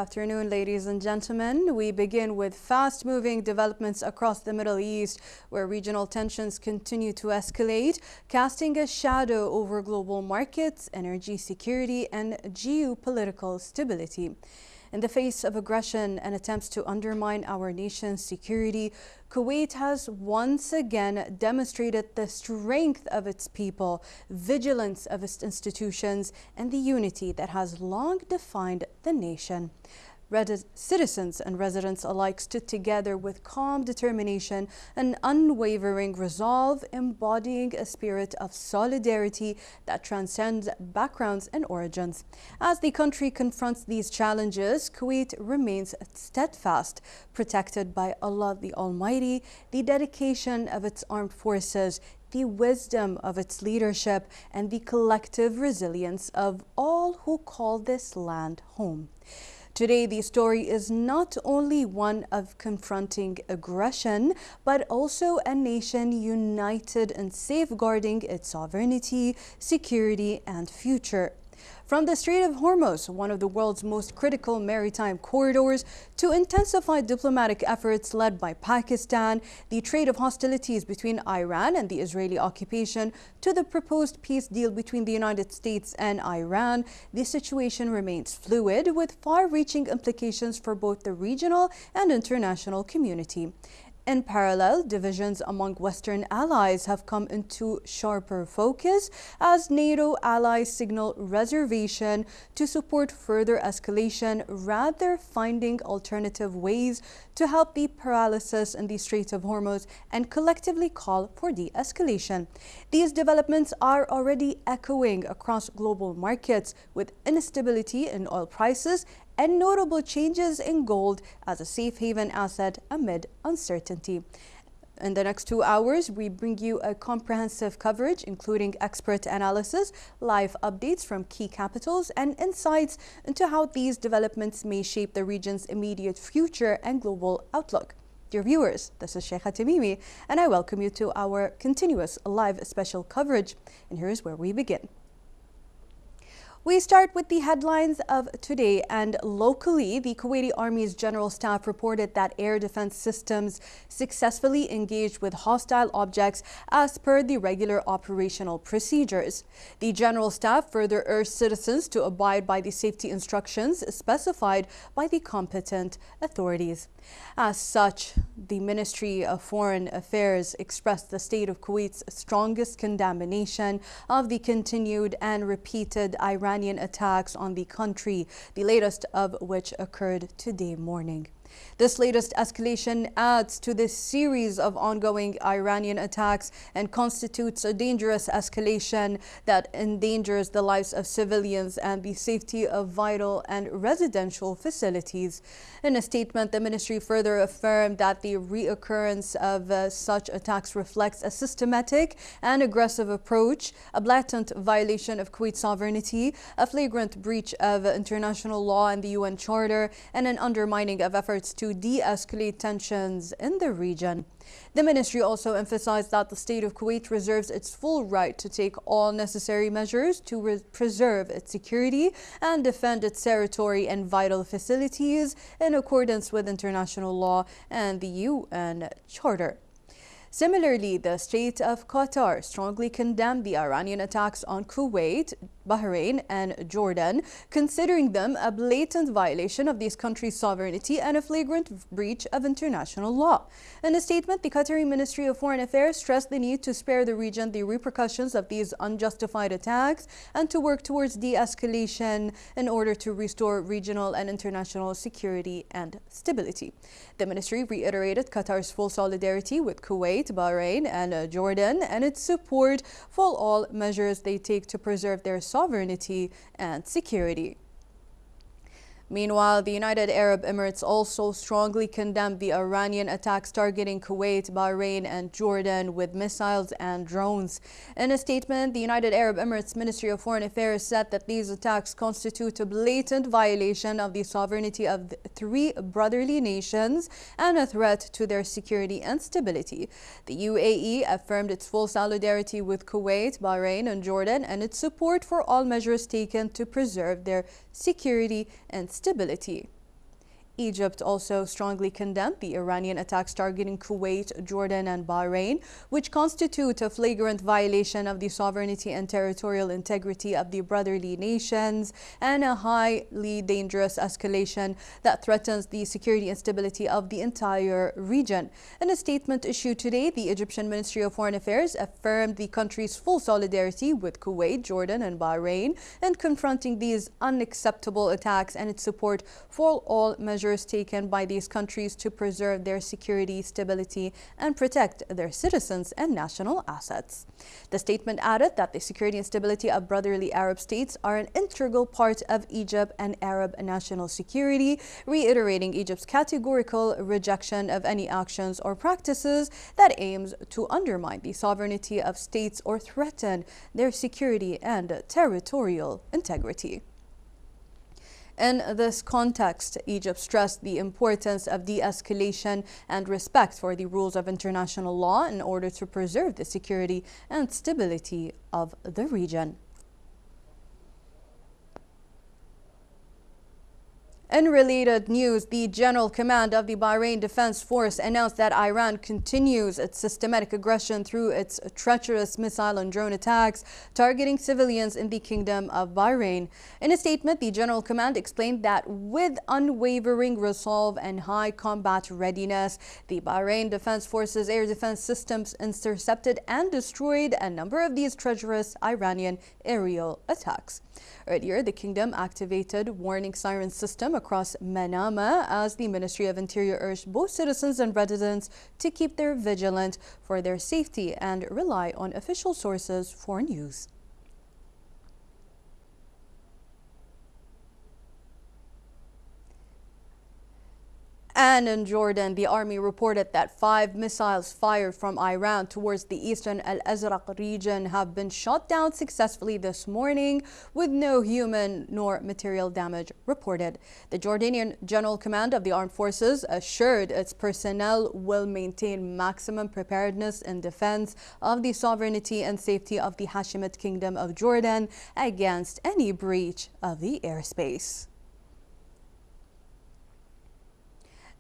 afternoon, ladies and gentlemen. We begin with fast-moving developments across the Middle East, where regional tensions continue to escalate, casting a shadow over global markets, energy security, and geopolitical stability. In the face of aggression and attempts to undermine our nation's security, Kuwait has once again demonstrated the strength of its people, vigilance of its institutions, and the unity that has long defined the nation. Citizens and residents alike stood together with calm determination and unwavering resolve, embodying a spirit of solidarity that transcends backgrounds and origins. As the country confronts these challenges, Kuwait remains steadfast, protected by Allah the Almighty, the dedication of its armed forces, the wisdom of its leadership, and the collective resilience of all who call this land home. Today, the story is not only one of confronting aggression, but also a nation united in safeguarding its sovereignty, security, and future. From the Strait of Hormuz, one of the world's most critical maritime corridors, to intensified diplomatic efforts led by Pakistan, the trade of hostilities between Iran and the Israeli occupation, to the proposed peace deal between the United States and Iran, the situation remains fluid with far-reaching implications for both the regional and international community. In parallel, divisions among Western allies have come into sharper focus as NATO allies signal reservation to support further escalation, rather finding alternative ways to help the paralysis in the Strait of Hormuz and collectively call for de-escalation. These developments are already echoing across global markets, with instability in oil prices and notable changes in gold as a safe haven asset amid uncertainty. In the next 2 hours, we bring you a comprehensive coverage, including expert analysis, live updates from key capitals, and insights into how these developments may shape the region's immediate future and global outlook. Dear viewers, this is Sheikha Tamimi, and I welcome you to our continuous live special coverage. And here's where we begin. We start with the headlines of today, and locally, the Kuwaiti Army's General Staff reported that air defense systems successfully engaged with hostile objects as per the regular operational procedures. The General Staff further urged citizens to abide by the safety instructions specified by the competent authorities. As such, the Ministry of Foreign Affairs expressed the state of Kuwait's strongest condemnation of the continued and repeated Iranian attacks on the country, the latest of which occurred today morning. This latest escalation adds to this series of ongoing Iranian attacks and constitutes a dangerous escalation that endangers the lives of civilians and the safety of vital and residential facilities. In a statement, the ministry further affirmed that the reoccurrence of such attacks reflects a systematic and aggressive approach, a blatant violation of Kuwait's sovereignty, a flagrant breach of international law and the UN Charter, and an undermining of efforts to de-escalate tensions in the region. The ministry also emphasized that the state of Kuwait reserves its full right to take all necessary measures to preserve its security and defend its territory and vital facilities in accordance with international law and the UN Charter. Similarly, the state of Qatar strongly condemned the Iranian attacks on Kuwait, Bahrain, and Jordan, considering them a blatant violation of these countries' sovereignty and a flagrant breach of international law. In a statement, the Qatari Ministry of Foreign Affairs stressed the need to spare the region the repercussions of these unjustified attacks and to work towards de-escalation in order to restore regional and international security and stability. The ministry reiterated Qatar's full solidarity with Kuwait, Bahrain, and Jordan, and its support for all measures they take to preserve their sovereignty and security. Meanwhile, the United Arab Emirates also strongly condemned the Iranian attacks targeting Kuwait, Bahrain, and Jordan with missiles and drones. In a statement, the United Arab Emirates Ministry of Foreign Affairs said that these attacks constitute a blatant violation of the sovereignty of the three brotherly nations and a threat to their security and stability. The UAE affirmed its full solidarity with Kuwait, Bahrain, and Jordan, and its support for all measures taken to preserve their security and stability. Egypt also strongly condemned the Iranian attacks targeting Kuwait, Jordan, and Bahrain, which constitute a flagrant violation of the sovereignty and territorial integrity of the brotherly nations and a highly dangerous escalation that threatens the security and stability of the entire region. In a statement issued today, the Egyptian Ministry of Foreign Affairs affirmed the country's full solidarity with Kuwait, Jordan, and Bahrain in confronting these unacceptable attacks and its support for all measures taken by these countries to preserve their security, stability, and protect their citizens and national assets. The statement added that the security and stability of brotherly Arab states are an integral part of Egypt and Arab national security, reiterating Egypt's categorical rejection of any actions or practices that aims to undermine the sovereignty of states or threaten their security and territorial integrity. In this context, Egypt stressed the importance of de-escalation and respect for the rules of international law in order to preserve the security and stability of the region. In related news, the General Command of the Bahrain Defense Force announced that Iran continues its systematic aggression through its treacherous missile and drone attacks targeting civilians in the Kingdom of Bahrain. In a statement, the General Command explained that with unwavering resolve and high combat readiness, the Bahrain Defense Force's air defense systems intercepted and destroyed a number of these treacherous Iranian aerial attacks. Earlier, the kingdom activated warning siren system across Manama as the Ministry of Interior urged both citizens and residents to keep their vigilant for their safety and rely on official sources for news. And in Jordan, the army reported that 5 missiles fired from Iran towards the eastern Al-Azraq region have been shot down successfully this morning with no human nor material damage reported. The Jordanian General Command of the Armed Forces assured its personnel will maintain maximum preparedness in defense of the sovereignty and safety of the Hashemite Kingdom of Jordan against any breach of the airspace.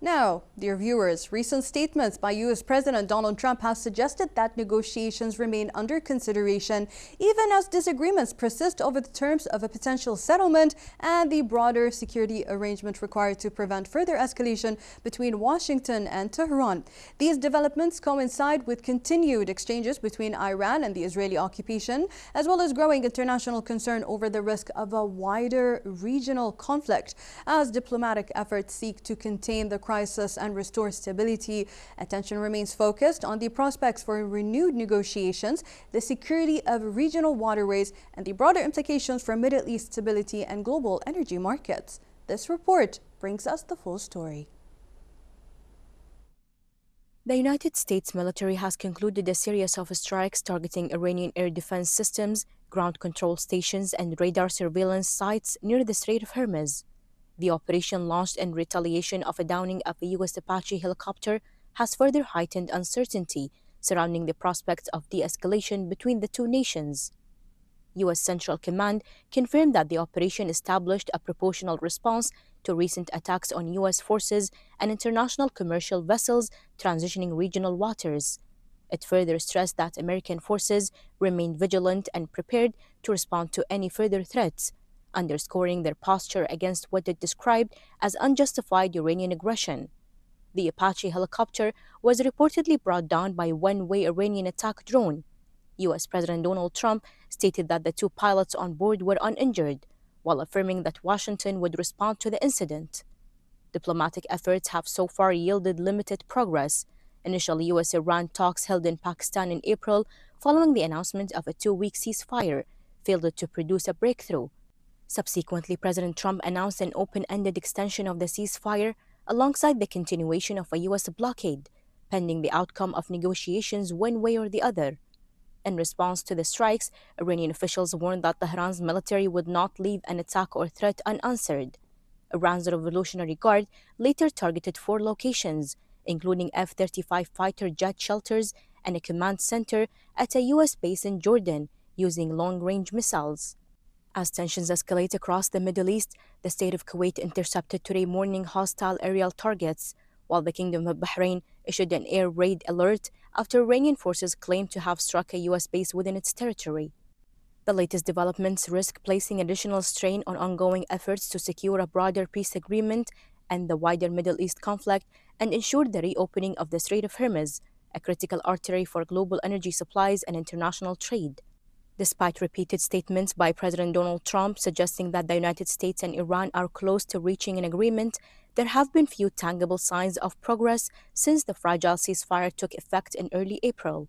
Now, dear viewers, recent statements by U.S. President Donald Trump have suggested that negotiations remain under consideration even as disagreements persist over the terms of a potential settlement and the broader security arrangement required to prevent further escalation between Washington and Tehran. These developments coincide with continued exchanges between Iran and the Israeli occupation, as well as growing international concern over the risk of a wider regional conflict. As diplomatic efforts seek to contain the crisis and restore stability, attention remains focused on the prospects for renewed negotiations, the security of regional waterways, and the broader implications for Middle East stability and global energy markets. This report brings us the full story. The United States military has concluded a series of strikes targeting Iranian air defense systems, ground control stations, and radar surveillance sites near the Strait of Hormuz. The operation, launched in retaliation of a downing of a U.S. Apache helicopter, has further heightened uncertainty surrounding the prospects of de-escalation between the two nations. U.S. Central Command confirmed that the operation established a proportional response to recent attacks on U.S. forces and international commercial vessels transitioning regional waters. It further stressed that American forces remain vigilant and prepared to respond to any further threats, underscoring their posture against what it described as unjustified Iranian aggression. The Apache helicopter was reportedly brought down by a one-way Iranian attack drone. U.S. President Donald Trump stated that the two pilots on board were uninjured, while affirming that Washington would respond to the incident. Diplomatic efforts have so far yielded limited progress. Initial U.S.-Iran talks held in Pakistan in April following the announcement of a 2-week ceasefire failed to produce a breakthrough. Subsequently, President Trump announced an open-ended extension of the ceasefire alongside the continuation of a U.S. blockade, pending the outcome of negotiations one way or the other. In response to the strikes, Iranian officials warned that Tehran's military would not leave an attack or threat unanswered. Iran's Revolutionary Guard later targeted 4 locations, including F-35 fighter jet shelters and a command center at a U.S. base in Jordan, using long-range missiles. As tensions escalate across the Middle East, the state of Kuwait intercepted today morning hostile aerial targets, while the Kingdom of Bahrain issued an air raid alert after Iranian forces claimed to have struck a U.S. base within its territory. The latest developments risk placing additional strain on ongoing efforts to secure a broader peace agreement and the wider Middle East conflict and ensure the reopening of the Strait of Hormuz, a critical artery for global energy supplies and international trade. Despite repeated statements by President Donald Trump suggesting that the United States and Iran are close to reaching an agreement, there have been few tangible signs of progress since the fragile ceasefire took effect in early April.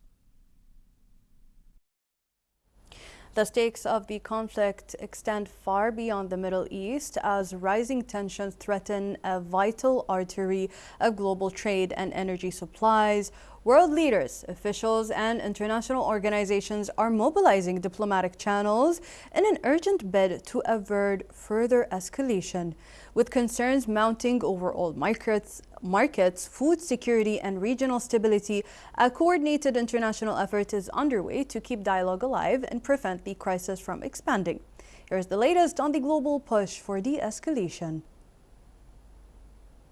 The stakes of the conflict extend far beyond the Middle East as rising tensions threaten a vital artery of global trade and energy supplies. World leaders, officials, and international organizations are mobilizing diplomatic channels in an urgent bid to avert further escalation. With concerns mounting over all markets, food security, and regional stability, a coordinated international effort is underway to keep dialogue alive and prevent the crisis from expanding. Here's the latest on the global push for de-escalation.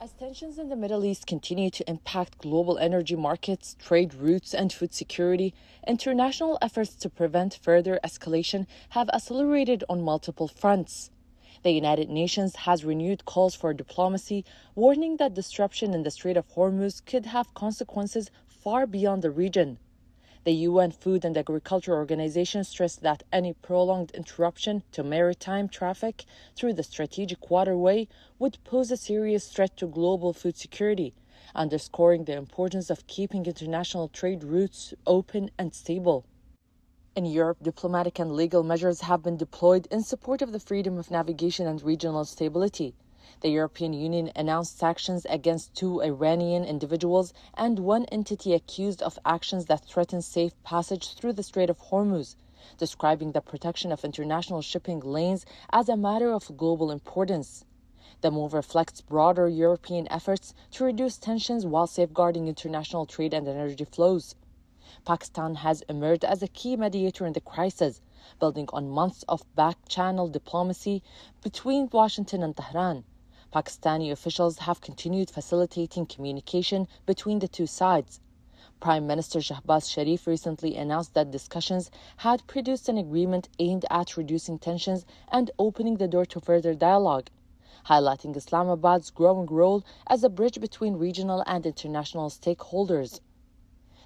As tensions in the Middle East continue to impact global energy markets, trade routes, and food security, international efforts to prevent further escalation have accelerated on multiple fronts. The United Nations has renewed calls for diplomacy, warning that disruption in the Strait of Hormuz could have consequences far beyond the region. The UN Food and Agriculture Organization stressed that any prolonged interruption to maritime traffic through the strategic waterway would pose a serious threat to global food security, underscoring the importance of keeping international trade routes open and stable. In Europe, diplomatic and legal measures have been deployed in support of the freedom of navigation and regional stability. The European Union announced sanctions against 2 Iranian individuals and 1 entity accused of actions that threaten safe passage through the Strait of Hormuz, describing the protection of international shipping lanes as a matter of global importance. The move reflects broader European efforts to reduce tensions while safeguarding international trade and energy flows. Pakistan has emerged as a key mediator in the crisis, building on months of back-channel diplomacy between Washington and Tehran. Pakistani officials have continued facilitating communication between the two sides. Prime Minister Shahbaz Sharif recently announced that discussions had produced an agreement aimed at reducing tensions and opening the door to further dialogue, highlighting Islamabad's growing role as a bridge between regional and international stakeholders.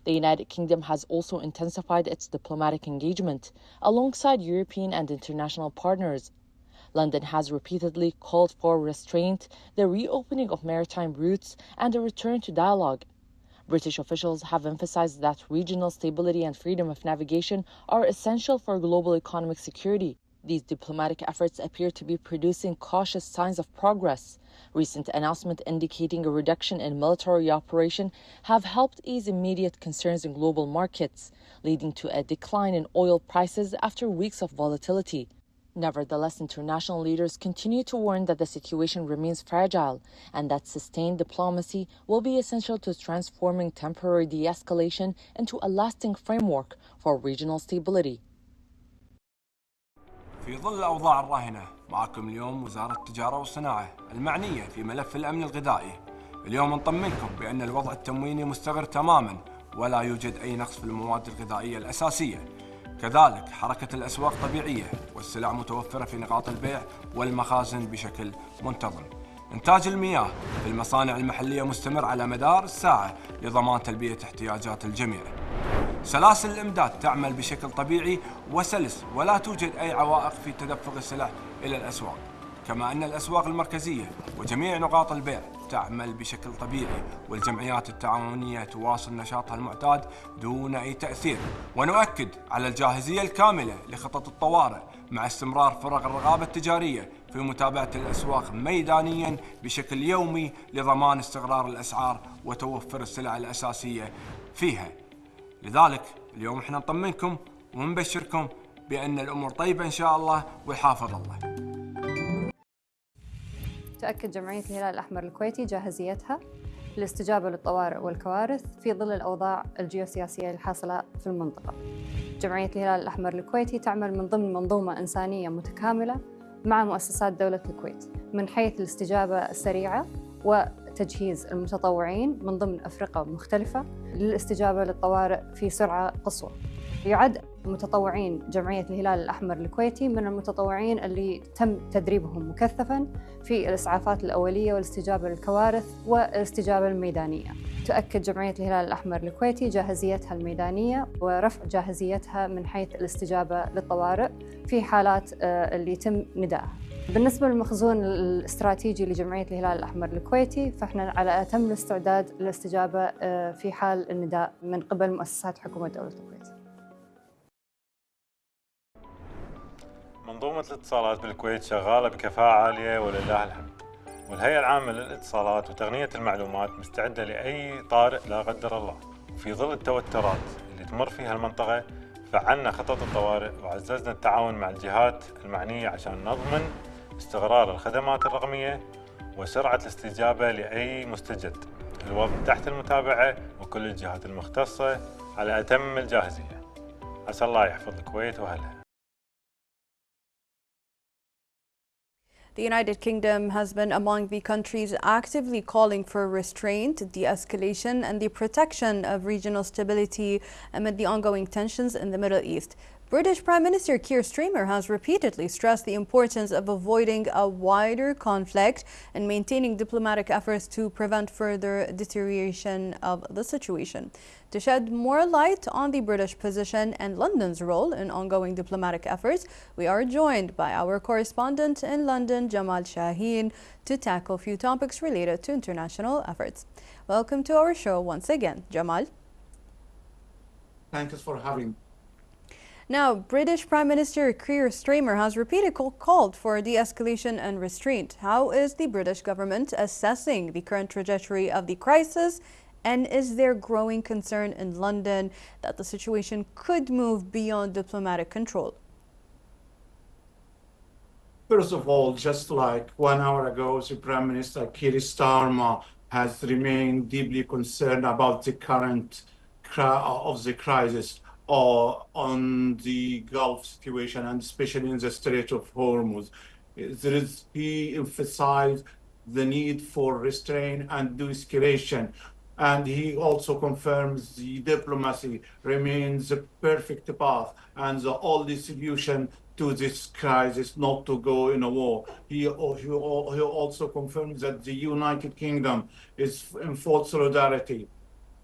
The United Kingdom has also intensified its diplomatic engagement alongside European and international partners. London has repeatedly called for restraint, the reopening of maritime routes, and a return to dialogue. British officials have emphasized that regional stability and freedom of navigation are essential for global economic security. These diplomatic efforts appear to be producing cautious signs of progress. Recent announcements indicating a reduction in military operation have helped ease immediate concerns in global markets, leading to a decline in oil prices after weeks of volatility. Nevertheless, international leaders continue to warn that the situation remains fragile and that sustained diplomacy will be essential to transforming temporary de-escalation into a lasting framework for regional stability. في ظل الأوضاع الراهنة، معكم اليوم وزارة التجارة والصناعة المعنية في ملف الأمن الغذائي. اليوم نطمنكم بأن الوضع التمويني مستقر تماما ولا يوجد أي نقص في المواد الغذائية الأساسية. كذلك حركة الأسواق طبيعية والسلع متوفرة في نقاط البيع والمخازن بشكل منتظم. إنتاج المياه في المصانع المحلية مستمر على مدار الساعة لضمان تلبية احتياجات الجميع. سلاسل الإمداد تعمل بشكل طبيعي وسلس ولا توجد أي عوائق في تدفق السلع إلى الأسواق، كما أن الأسواق المركزية وجميع نقاط البيع تعمل بشكل طبيعي، والجمعيات التعاونية تواصل نشاطها المعتاد دون أي تأثير. ونؤكد على الجاهزية الكاملة لخطط الطوارئ مع استمرار فرق الرقابة التجارية في متابعة الأسواق ميدانيا بشكل يومي لضمان استقرار الأسعار وتوفر السلع الأساسية فيها. لذلك اليوم احنا نطمنكم ونبشركم بأن الأمور طيبة إن شاء الله ويحافظ الله. تؤكد جمعية الهلال الأحمر الكويتي جاهزيتها للاستجابة للطوارئ والكوارث في ظل الأوضاع الجيوسياسية الحاصلة في المنطقة. جمعية الهلال الأحمر الكويتي تعمل من ضمن منظومة إنسانية متكاملة مع مؤسسات دولة الكويت من حيث الاستجابة السريعة وتجهيز المتطوعين من ضمن أفرقة مختلفة للاستجابة للطوارئ في سرعة قصوى. يعد متطوعين جمعية الهلال الأحمر الكويتي من المتطوعين اللي تم تدريبهم مكثفاً في الإسعافات الأولية والاستجابة للكوارث والاستجابة الميدانية. تؤكد جمعية الهلال الأحمر الكويتي جاهزيتها الميدانية ورفع جاهزيتها من حيث الاستجابة للطوارئ في حالات اللي يتم ندائها. بالنسبة للمخزون الاستراتيجي لجمعية الهلال الأحمر الكويتي فإحنا على أتم الاستعداد للاستجابة في حال النداء من قبل مؤسسات حكومة دولة الكويت. منظومة الاتصالات بالكويت شغالة بكفاءة عالية ولله الحمد، والهيئة العامة للاتصالات وتقنية المعلومات مستعدة لأي طارئ لا قدر الله. وفي ظل التوترات اللي تمر فيها المنطقة فعلنا خطط الطوارئ وعززنا التعاون مع الجهات المعنية عشان نضمن استقرار الخدمات الرقمية وسرعة الاستجابة لأي مستجد. الوضع تحت المتابعة وكل الجهات المختصة على أتم الجاهزية. عسى الله يحفظ الكويت وأهلها. The United Kingdom has been among the countries actively calling for restraint, de-escalation, and the protection of regional stability amid the ongoing tensions in the Middle East. British Prime Minister Keir Starmer has repeatedly stressed the importance of avoiding a wider conflict and maintaining diplomatic efforts to prevent further deterioration of the situation. To shed more light on the British position and London's role in ongoing diplomatic efforts, we are joined by our correspondent in London, Jamal Shaheen, to tackle a few topics related to international efforts. Welcome to our show once again, Jamal. Thank you for having me. Now, British Prime Minister Keir Starmer has repeatedly called for de-escalation and restraint. How is the British government assessing the current trajectory of the crisis? And is there growing concern in London that the situation could move beyond diplomatic control? First of all, just like 1 hour ago, the Prime Minister Keir Starmer has remained deeply concerned about the current of the crisis on the Gulf situation, and especially in the Strait of Hormuz. He emphasized the need for restraint and de-escalation. And he also confirms the diplomacy remains the perfect path and the only solution to this crisis, not to go in a war. He also confirms that the United Kingdom is in full solidarity.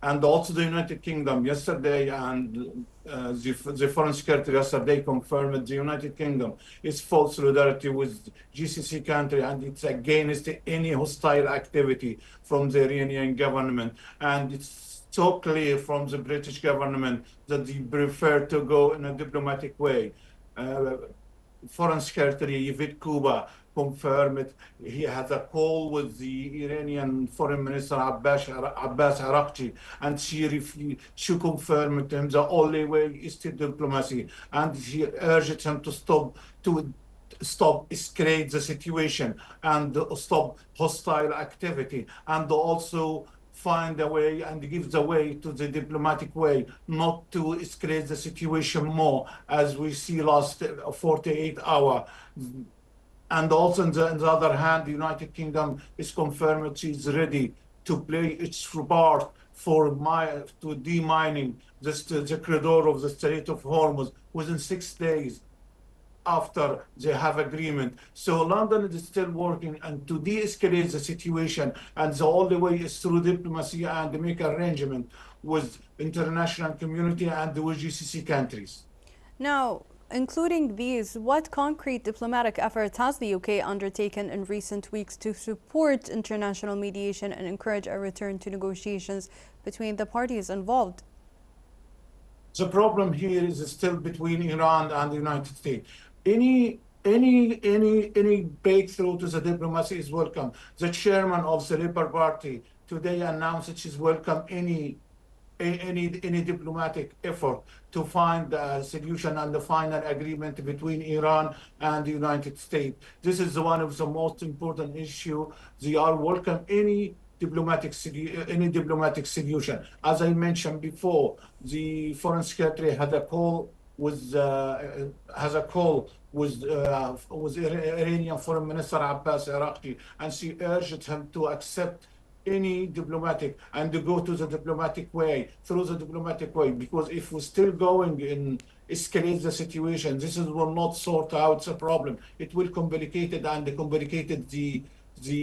And also the United Kingdom yesterday and the Foreign Secretary yesterday confirmed the United Kingdom is full solidarity with GCC country and it's against any hostile activity from the Iranian government. And it's so clear from the British government that they prefer to go in a diplomatic way. Foreign Secretary Yvette Kuba confirmed he had a call with the Iranian Foreign Minister Abbas Araghchi, and she confirmed to him the only way is to diplomacy, and she urged him to stop escalate the situation and stop hostile activity, and also find a way and give the way to the diplomatic way, not to escalate the situation more, as we see last 48 hours. And also, on the other hand, the United Kingdom is confirmed she is ready to play its part to demining the corridor of the Strait of Hormuz within 6 days after they have agreement. So London is still working and to de-escalate the situation, and the only way is through diplomacy and make arrangement with international community and with GCC countries. Now, including these, what concrete diplomatic efforts has the UK undertaken in recent weeks to support international mediation and encourage a return to negotiations between the parties involved? The problem here is still between Iran and the United States. Any breakthrough to the diplomacy is welcome. The chairman of the Labour Party today announced that she's welcome any diplomatic effort to find a solution and the final agreement between Iran and the United States. This is one of the most important issues. They are welcome any any diplomatic solution. As I mentioned before, the Foreign Secretary had a call with Iranian Foreign Minister Abbas Araghchi, and she urged him to accept any diplomatic and to go to the diplomatic way, through the diplomatic way, because if we're still going and escalate the situation, this will not sort out the problem. It will complicate it and complicate the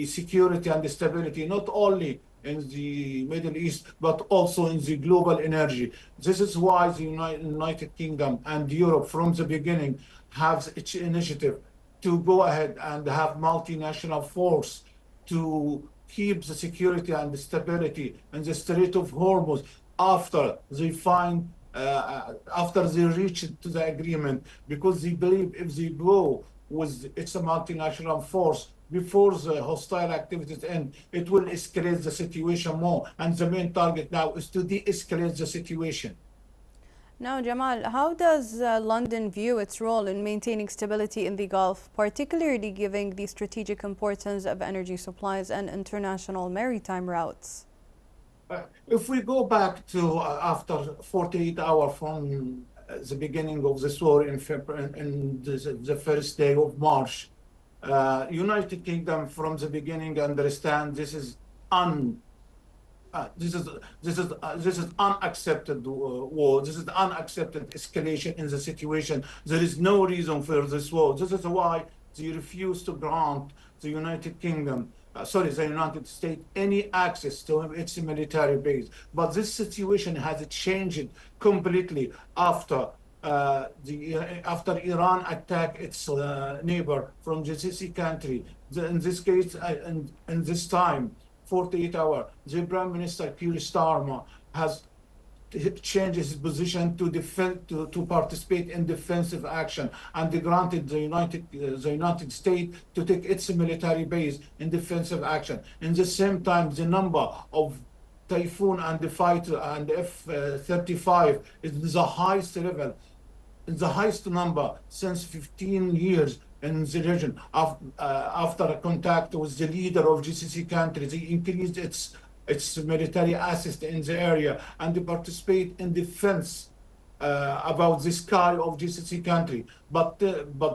security and the stability, not only in the Middle East, but also in the global energy. This is why the United Kingdom and Europe from the beginning have its initiative to go ahead and have multinational force to keep the security and the stability in the Strait of Hormuz after they reach to the agreement, because they believe if they go with it's a multinational force before the hostile activities end, it will escalate the situation more. And the main target now is to de-escalate the situation. Now, Jamal, how does London view its role in maintaining stability in the Gulf, particularly given the strategic importance of energy supplies and international maritime routes? If we go back to after 48 hours from the beginning of this war in the first day of March, United Kingdom from the beginning understand this is unaccepted war. This is unaccepted escalation in the situation. There is no reason for this war. This is why they refuse to grant the United Kingdom, the United States, any access to its military base. But this situation has changed completely after Iran attacked its neighbor from GCC country. In this case, in this time, 48 hours, the Prime Minister Keir Starmer has changed his position to participate in defensive action, and they granted the United States to take its military base in defensive action. In the same time, the number of Typhoon and the fighter and F-35 is the highest level, the highest number since 15 years in the region. After a contact with the leader of GCC countries, they increased its military assets in the area and they participate in defense about the sky of GCC country. But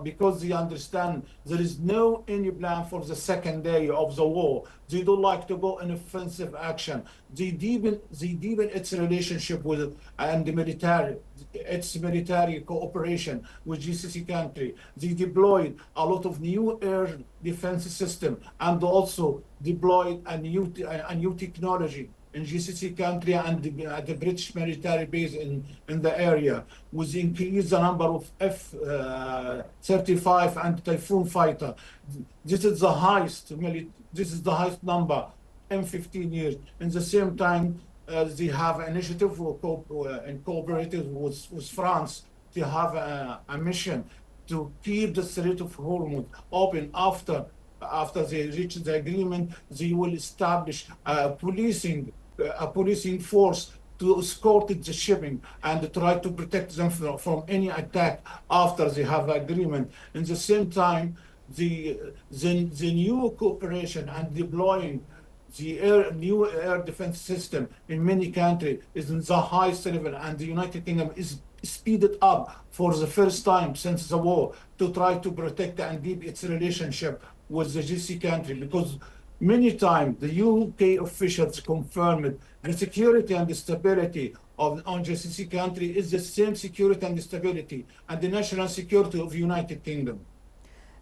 because they understand there is no any plan for the second day of the war, they don't like to go in offensive action. They deepen its relationship with and the military, its military cooperation with GCC country. They deployed a lot of new air defense system and also deployed a new technology in GCC country and the British military base in the area, with increase the number of F-35 and Typhoon fighter. This is the highest number in 15 years. In the same time, they have an initiative in cooperative with France to have a mission to keep the Strait of Hormuz open. After they reach the agreement, they will establish a policing force to escort the shipping and try to protect them from any attack after they have agreement. In the same time, the new cooperation and deploying the new air defense system in many countries is in the highest level, and the United Kingdom is speeded up for the first time since the war to try to protect and keep its relationship with the GCC country, because many times the UK officials confirmed the security and the stability on GCC country is the same security and the stability and the national security of the United Kingdom.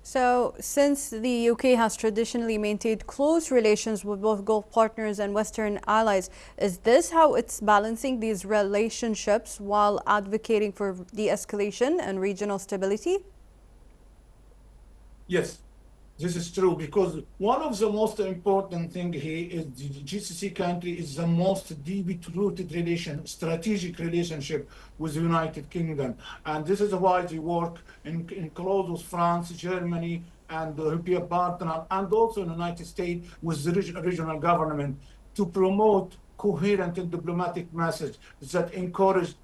So, since the UK has traditionally maintained close relations with both Gulf partners and Western allies, is this how it's balancing these relationships while advocating for de-escalation and regional stability? Yes. This is true, because one of the most important things here is the GCC country is the most deep-rooted strategic relationship with the United Kingdom. And this is why they work in close with France, Germany, and the European partner, and also in the United States with the regional government to promote coherent and diplomatic message that encourage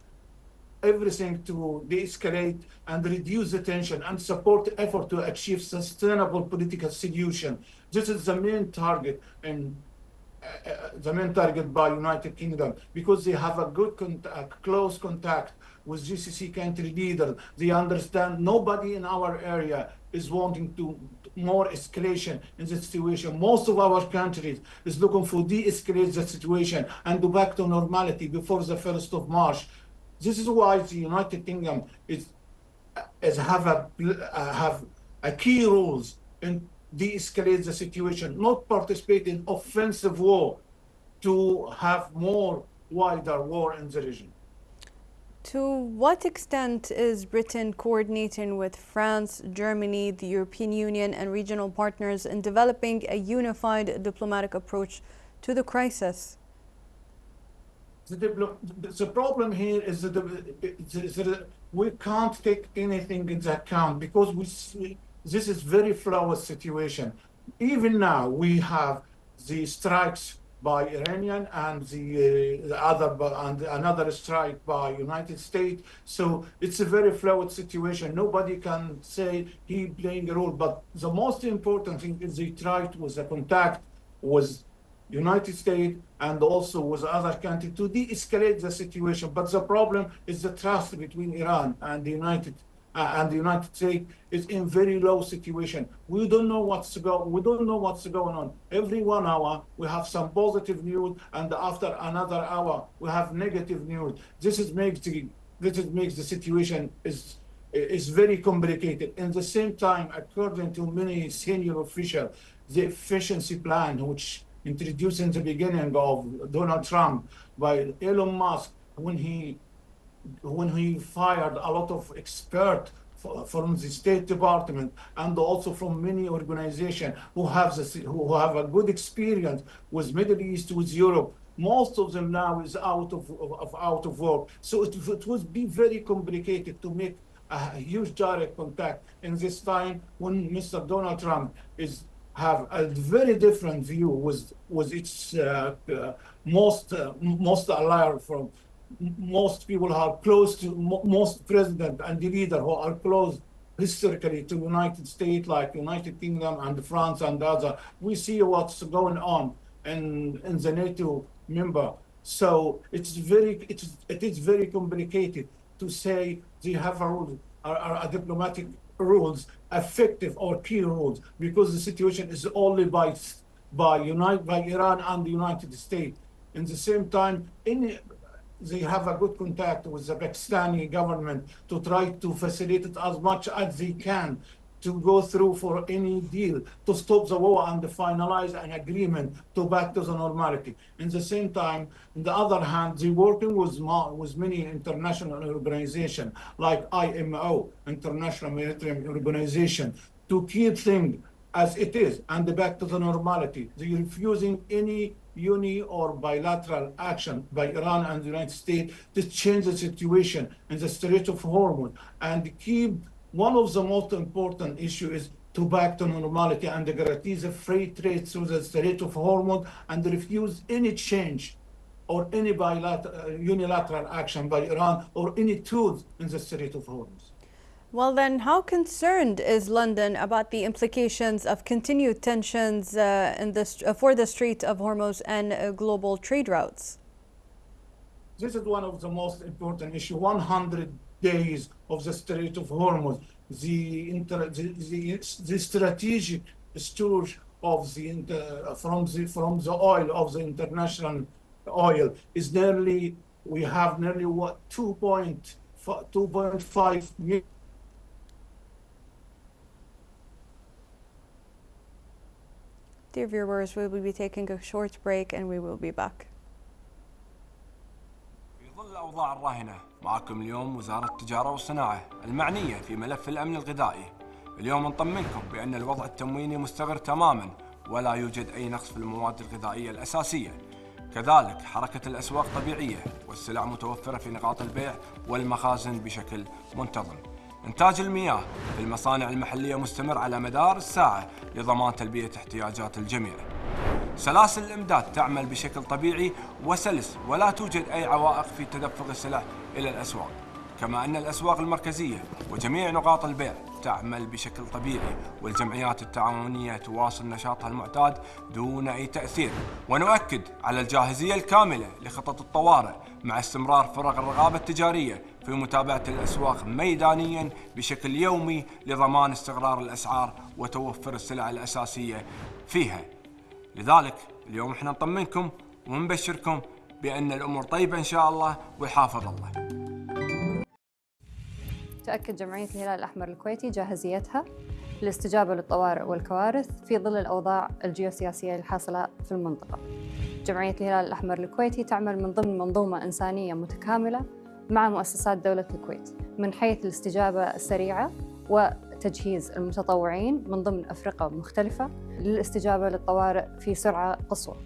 everything to de-escalate and reduce the tension and support the effort to achieve sustainable political solution. This is the main target in the main target by United Kingdom, because they have a good close contact with GCC country leaders. They understand nobody in our area is wanting to more escalation in the situation. Most of our countries is looking for de-escalate the situation and go back to normality before the 1st of March. This is why the United Kingdom have a key roles in de-escalate the situation, not participate in offensive war to have more wider war in the region. To what extent is Britain coordinating with France, Germany, the European Union and regional partners in developing a unified diplomatic approach to the crisis? The problem here is that we can't take anything into account because this is very fluid situation. Even now, we have the strikes by Iranian and another strike by United States. So it's a very fluid situation. Nobody can say he playing a role. But the most important thing is they tried with the contact with United States and also with other countries to de-escalate the situation. But the problem is the trust between Iran and the United States is in very low situation. We don't know what's going on. Every 1 hour we have some positive news, and after another hour we have negative news. This makes the situation is very complicated. In the same time, according to many senior officials, the efficiency plan which introduced in the beginning of Donald Trump by Elon Musk when he fired a lot of experts from the State Department and also from many organizations who have a good experience with Middle East, with Europe. Most of them now is out of work. So it would be very complicated to make a huge direct contact in this time when Mr. Donald Trump have a very different view with its most allied from. Most people are close to most president and the leader who are close historically to United States, like United Kingdom and France and other. We see what's going on in the NATO member. So it is very complicated to say they have a diplomatic rules, effective or key rules, because the situation is only by Iran and the United States. In the same time, they have a good contact with the Pakistani government to try to facilitate as much as they can to go through for any deal to stop the war and finalize an agreement to back to the normality. In the same time, on the other hand, they working with many international organizations like IMO, International Maritime Organization, to keep things as it is and back to the normality. They're refusing any or bilateral action by Iran and the United States to change the situation in the Strait of Hormuz and keep one of the most important issues is to back to normality and guarantee the free trade through the Strait of Hormuz and refuse any change or any unilateral action by Iran or any tools in the Strait of Hormuz. Well then, how concerned is London about the implications of continued tensions for the Strait of Hormuz and global trade routes? This is one of the most important issues. 100 days of the Strait of Hormuz, the strategic storage of from the oil of the international oil is nearly, we have nearly what 2.5 million. Dear viewers, we will be taking a short break and we will be back. في ظل الأوضاع الراهنة معكم اليوم وزارة التجارة والصناعة المعنية في ملف الأمن الغذائي. اليوم نطمنكم بأن الوضع التمويني مستقر تماما ولا يوجد أي نقص في المواد الغذائية الأساسية. كذلك حركة الأسواق طبيعية والسلع متوفرة في نقاط البيع والمخازن بشكل منتظم. إنتاج المياه في المصانع المحلية مستمر على مدار الساعة لضمان تلبية احتياجات الجميع. سلاسل الإمداد تعمل بشكل طبيعي وسلس ولا توجد أي عوائق في تدفق السلع إلى الأسواق، كما أن الأسواق المركزية وجميع نقاط البيع تعمل بشكل طبيعي، والجمعيات التعاونية تواصل نشاطها المعتاد دون أي تأثير. ونؤكد على الجاهزية الكاملة لخطط الطوارئ مع استمرار فرق الرقابة التجارية في متابعة الأسواق ميدانياً بشكل يومي لضمان استقرار الأسعار وتوفر السلع الأساسية فيها. لذلك اليوم احنا نطمنكم ونبشركم بأن الأمور طيبة إن شاء الله ويحافظ الله. تؤكد جمعية الهلال الأحمر الكويتي جاهزيتها للاستجابة للطوارئ والكوارث في ظل الأوضاع الجيوسياسية الحاصلة في المنطقة. جمعية الهلال الأحمر الكويتي تعمل من ضمن منظومة إنسانية متكاملة مع مؤسسات دولة الكويت من حيث الاستجابة السريعة وتجهيز المتطوعين من ضمن أفرقة مختلفة للاستجابة للطوارئ في سرعة قصوى.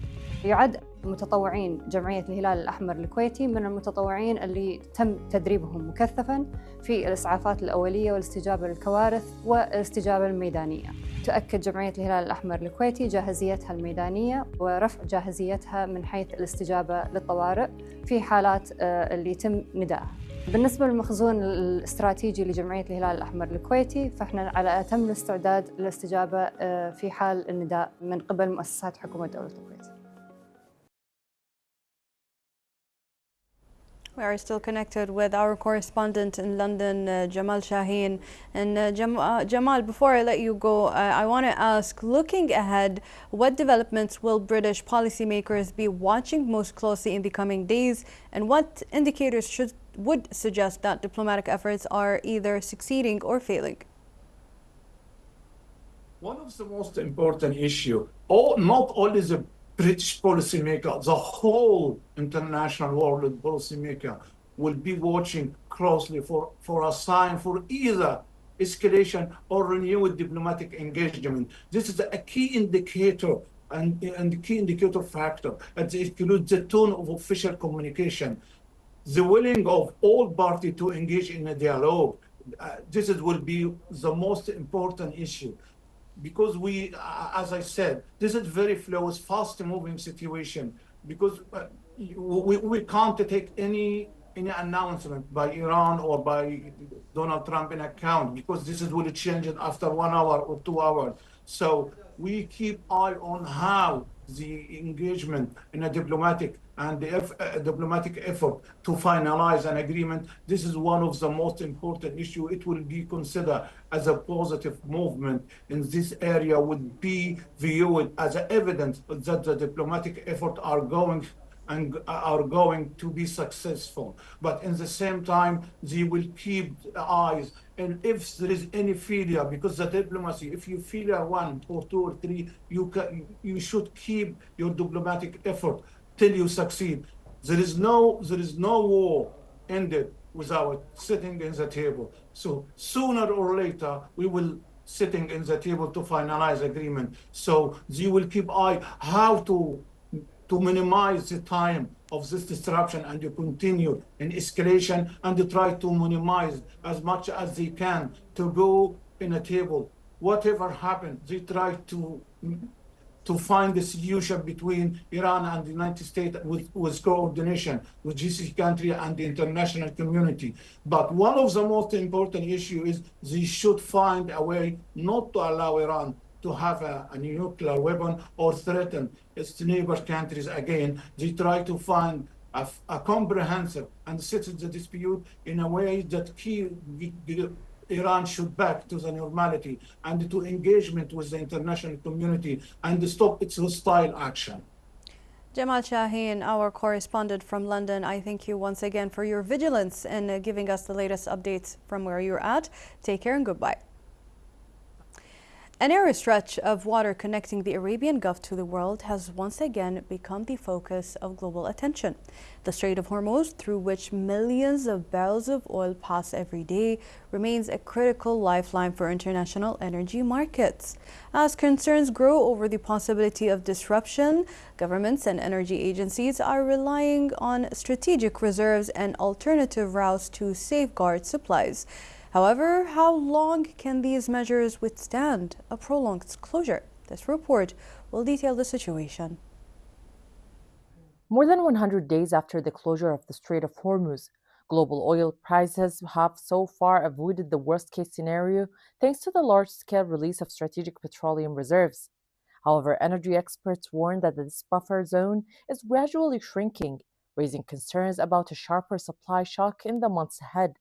يعد متطوعين جمعية الهلال الأحمر الكويتي من المتطوعين اللي تم تدريبهم مكثفاً في الإسعافات الأولية والاستجابة للكوارث والاستجابة الميدانية. تؤكد جمعية الهلال الأحمر الكويتي جاهزيتها الميدانية ورفع جاهزيتها من حيث الاستجابة للطوارئ في حالات اللي يتم ندائها. بالنسبة للمخزون الاستراتيجي لجمعية الهلال الأحمر الكويتي فإحنا على أتم الاستعداد للاستجابة في حال النداء من قبل مؤسسات حكومة دولة الكويت. We are still connected with our correspondent in London, Jamal Shaheen. And Jamal, before I let you go, I want to ask, looking ahead, what developments will British policymakers be watching most closely in the coming days, and what indicators would suggest that diplomatic efforts are either succeeding or failing? One of the most important issues, not only the British policymaker, the whole international world policymaker will be watching closely for a sign for either escalation or renewed diplomatic engagement. This is a key indicator and the key indicator factor. It includes the tone of official communication, the willing of all parties to engage in a dialogue. This will be the most important issue. Because we, as I said, this is very fluid, fast-moving situation. Because we can't take any announcement by Iran or by Donald Trump in account, because this will change it after 1 hour or 2 hours. So we keep eye on how the engagement in a diplomatic effort to finalize an agreement. This is one of the most important issues. It will be considered as a positive movement in this area, would be viewed as evidence that the diplomatic efforts are going to be successful. But in the same time, they will keep eyes, and if there is any failure, because the diplomacy, if you failure 1 or 2 or 3, you should keep your diplomatic effort till you succeed. There is no war ended without sitting in the table. So sooner or later, we will sitting in the table to finalize agreement. So they will keep eye how to minimize the time of this disruption and to continue in escalation, and to try to minimize as much as they can to go in a table. Whatever happened, they try to find a solution between Iran and the United States with coordination with GCC country and the international community. But one of the most important issues is they should find a way not to allow Iran to have a nuclear weapon or threaten its neighbor countries again. They try to find a comprehensive and settle the dispute in a way that Iran should back to the normality and to engagement with the international community and to stop its hostile action. Jamal Shaheen, our correspondent from London, I thank you once again for your vigilance and giving us the latest updates from where you're at. Take care and goodbye. A narrow stretch of water connecting the Arabian Gulf to the world has once again become the focus of global attention. The Strait of Hormuz, through which millions of barrels of oil pass every day, remains a critical lifeline for international energy markets. As concerns grow over the possibility of disruption, governments and energy agencies are relying on strategic reserves and alternative routes to safeguard supplies. However, how long can these measures withstand a prolonged closure? This report will detail the situation. More than 100 days after the closure of the Strait of Hormuz, Global oil prices have so far avoided the worst-case scenario thanks to the large-scale release of strategic petroleum reserves. However, energy experts warn that this buffer zone is gradually shrinking, raising concerns about a sharper supply shock in the months ahead.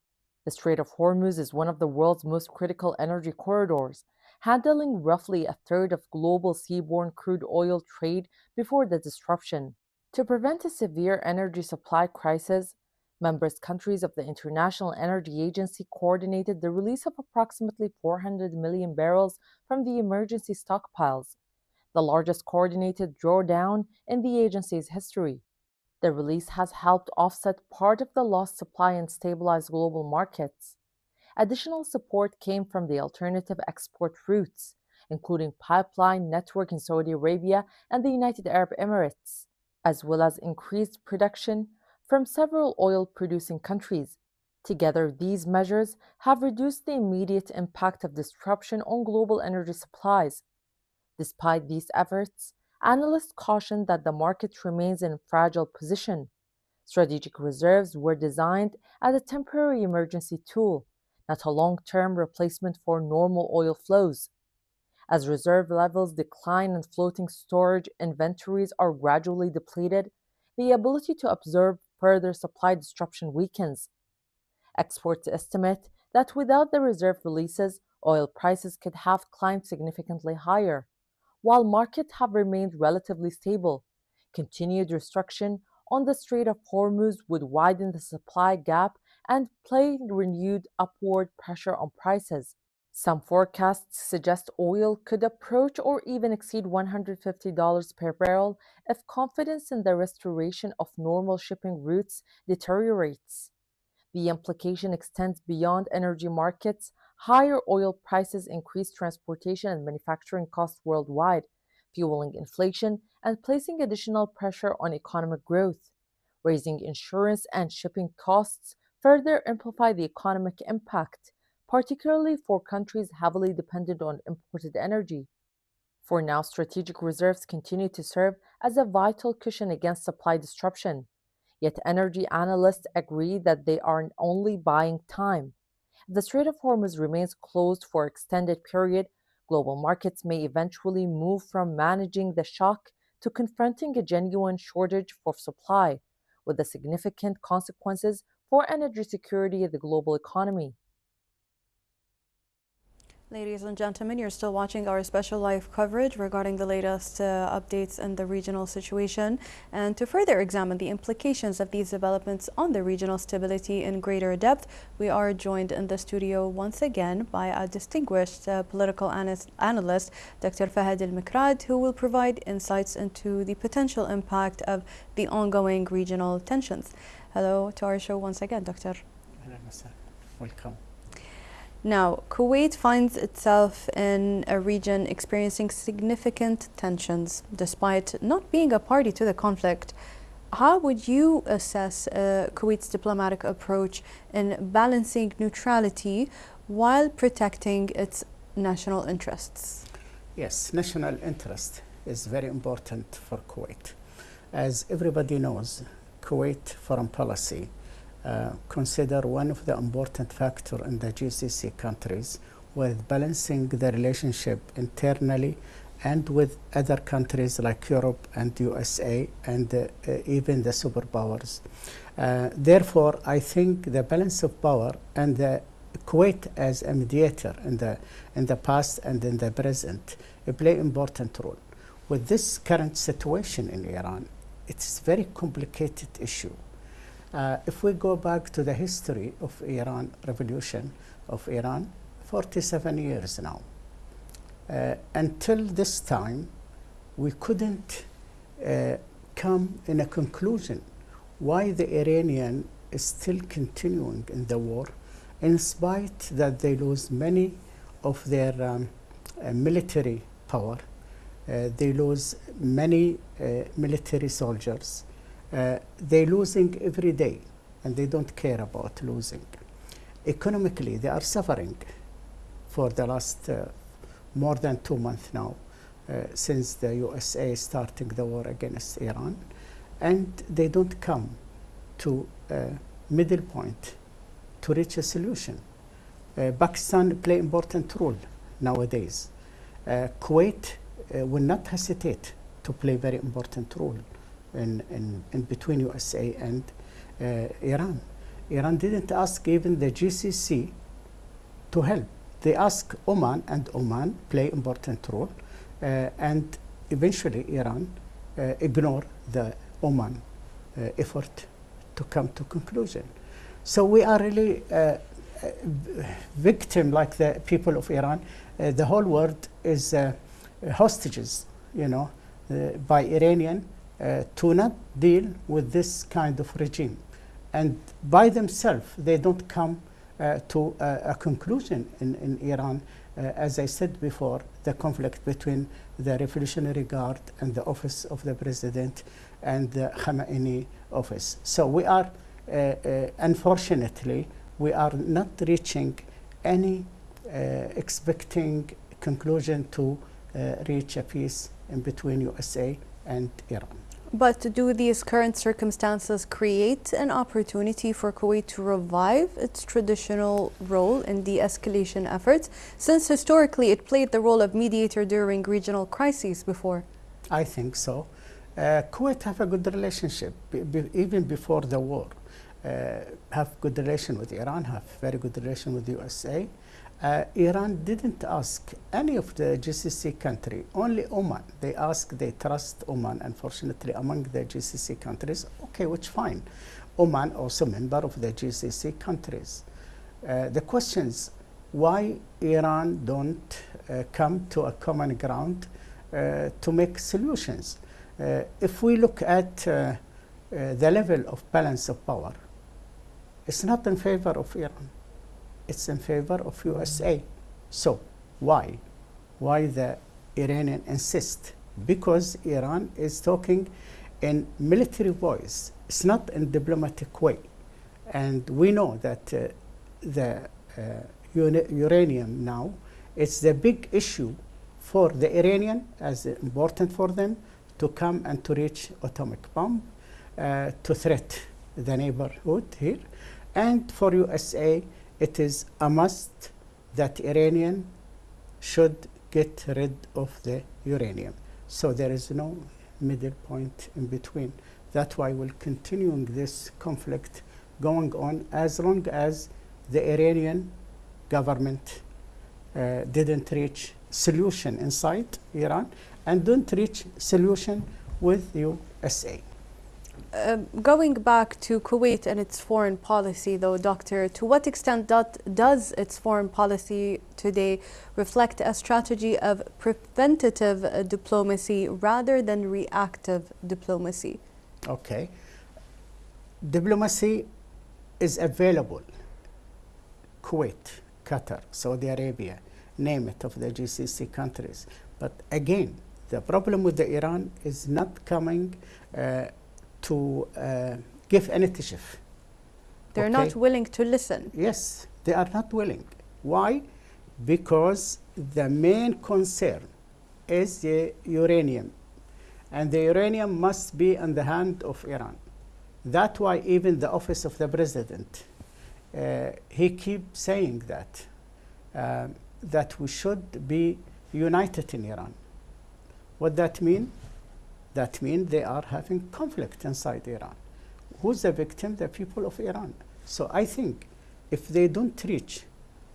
The Strait of Hormuz is one of the world's most critical energy corridors, handling roughly a third of global seaborne crude oil trade before the disruption. To prevent a severe energy supply crisis, member countries of the International Energy Agency coordinated the release of approximately 400 million barrels from the emergency stockpiles, the largest coordinated drawdown in the agency's history. The release has helped offset part of the lost supply and stabilize global markets. Additional support came from the alternative export routes, including pipeline network in Saudi Arabia and the United Arab Emirates, as well as increased production from several oil-producing countries. Together, these measures have reduced the immediate impact of disruption on global energy supplies. Despite these efforts, analysts caution that the market remains in a fragile position. Strategic reserves were designed as a temporary emergency tool, not a long-term replacement for normal oil flows. As reserve levels decline and floating storage inventories are gradually depleted, the ability to absorb further supply disruption weakens. Experts estimate that without the reserve releases, oil prices could have climbed significantly higher. While markets have remained relatively stable, continued restriction on the Strait of Hormuz would widen the supply gap and place renewed upward pressure on prices. Some forecasts suggest oil could approach or even exceed $150 per barrel if confidence in the restoration of normal shipping routes deteriorates. The implication extends beyond energy markets. Higher oil prices increase transportation and manufacturing costs worldwide, fueling inflation and placing additional pressure on economic growth. Raising insurance and shipping costs further amplify the economic impact, particularly for countries heavily dependent on imported energy. For now, strategic reserves continue to serve as a vital cushion against supply disruption. Yet energy analysts agree that they are only buying time. If the Strait of Hormuz remains closed for an extended period, global markets may eventually move from managing the shock to confronting a genuine shortage for supply, with the significant consequences for energy security of the global economy. Ladies and gentlemen, you're still watching our special live coverage regarding the latest updates in the regional situation. And to further examine the implications of these developments on the regional stability in greater depth, we are joined in the studio once again by a distinguished political analyst, Dr. Fahad Al-Mikrad, who will provide insights into the potential impact of the ongoing regional tensions. Hello to our show once again, Doctor. Welcome. Now, Kuwait finds itself in a region experiencing significant tensions, despite not being a party to the conflict. How would you assess Kuwait's diplomatic approach in balancing neutrality while protecting its national interests? Yes, national interest is very important for Kuwait. As everybody knows, Kuwait foreign policy consider one of the important factors in the GCC countries with balancing the relationship internally and with other countries like Europe and USA and even the superpowers. Therefore, I think the balance of power and the Kuwait as a mediator in the past and in the present play an important role. With this current situation in Iran, it's a very complicated issue. If we go back to the history of Iran, revolution of Iran, 47 years now. Until this time, we couldn't come in a conclusion why the Iranian is still continuing in the war, in spite that they lose many of their military power. They lose many military soldiers. They're losing every day, and they don't care about losing. Economically, they are suffering for the last more than 2 months now, since the USA starting the war against Iran, and they don't come to middle point to reach a solution. Pakistan play important role nowadays. Kuwait will not hesitate to play very important role in between USA and Iran. Iran didn't ask even the GCC to help. They asked Oman, and Oman play important role, and eventually Iran ignored the Oman effort to come to conclusion. So we are really victim, like the people of Iran. The whole world is hostages, by Iranian to not deal with this kind of regime. And by themselves, they don't come to a conclusion in Iran. As I said before, the conflict between the Revolutionary Guard and the office of the president and the Khamenei office. So we are, unfortunately, we are not reaching any expecting conclusion to reach a peace in between USA and Iran. But do these current circumstances create an opportunity for Kuwait to revive its traditional role in de-escalation efforts, since historically it played the role of mediator during regional crises before? I think so. Kuwait have a good relationship, even before the war. Have good relation with Iran, have very good relation with the USA. Iran didn't ask any of the GCC country, only Oman. They trust Oman, unfortunately, among the GCC countries. Okay, which fine. Oman also member of the GCC countries. The questions, why Iran don't come to a common ground to make solutions? If we look at the level of balance of power, it's not in favor of Iran. It's in favor of USA. So why? Why the Iranian insist? Because Iran is talking in military voice. It's not in diplomatic way. And we know that the uranium now, it's the big issue for the Iranian, as important for them to come and to reach atomic bomb, to threat the neighborhood here. And for USA, it is a must that Iranian should get rid of the uranium. So there is no middle point in between. That's why we'll continue this conflict going on as long as the Iranian government didn't reach solution inside Iran and don't reach solution with USA. Going back to Kuwait and its foreign policy, though, Doctor, to what extent does its foreign policy today reflect a strategy of preventative diplomacy rather than reactive diplomacy? Okay. Diplomacy is available. Kuwait, Qatar, Saudi Arabia, name it, of the GCC countries. But again, the problem with the Iran is not coming to give initiative. They're not willing to listen. Yes, they are not willing. Why? Because the main concern is the uranium, and the uranium must be in the hand of Iran. That's why even the office of the president, he keeps saying that we should be united in Iran. What that mean? That means they are having conflict inside Iran. Who's the victim? The people of Iran. So I think if they don't reach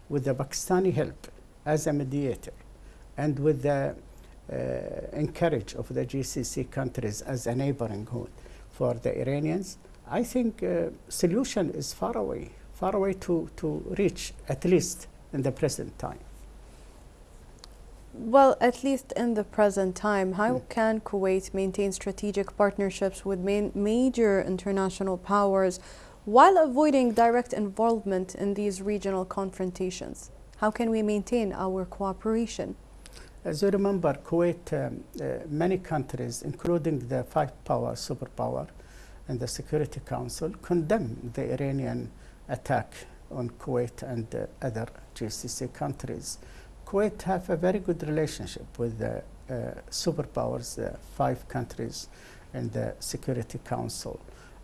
with the Pakistani help as a mediator and with the encourage of the GCC countries as a neighboring hood for the Iranians, I think solution is far away to reach, at least in the present time. Well, at least in the present time, how can Kuwait maintain strategic partnerships with major international powers while avoiding direct involvement in these regional confrontations? How can we maintain our cooperation? As you remember, Kuwait, many countries, including the superpower and the Security Council, condemned the Iranian attack on Kuwait and other GCC countries. Kuwait have a very good relationship with the superpowers, the 5 countries in the Security Council.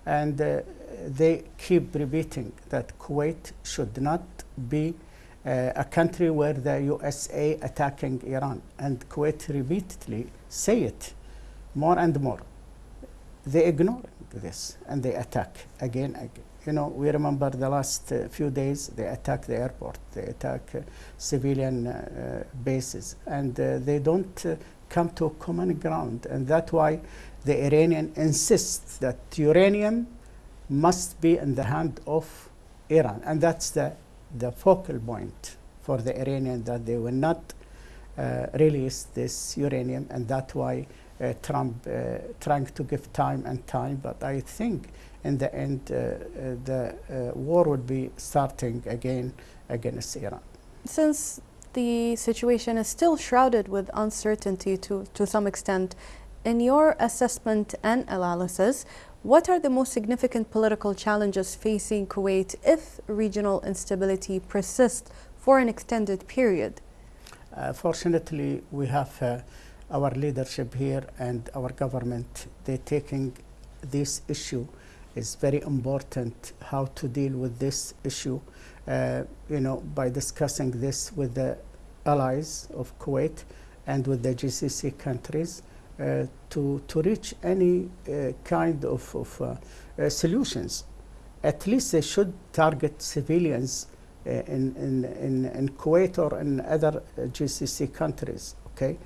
And they keep repeating that Kuwait should not be a country where the USA attacking Iran. And Kuwait repeatedly say it more and more. They ignore this and they attack again. You know, we remember the last few days they attack the airport, they attack civilian bases, and they don't come to a common ground. And that's why the Iranian insists that uranium must be in the hand of Iran. And that's the focal point for the Iranian, that they will not release this uranium. And that's why Trump trying to give time and time. But I think in the end, the war would be starting again against Iran. Since the situation is still shrouded with uncertainty to some extent, in your assessment and analysis, what are the most significant political challenges facing Kuwait if regional instability persists for an extended period? Fortunately, we have our leadership here and our government. They're taking this issue. It's very important how to deal with this issue, you know, by discussing this with the allies of Kuwait and with the GCC countries to reach any kind of solutions. At least they should target civilians in Kuwait or in other GCC countries. Okay,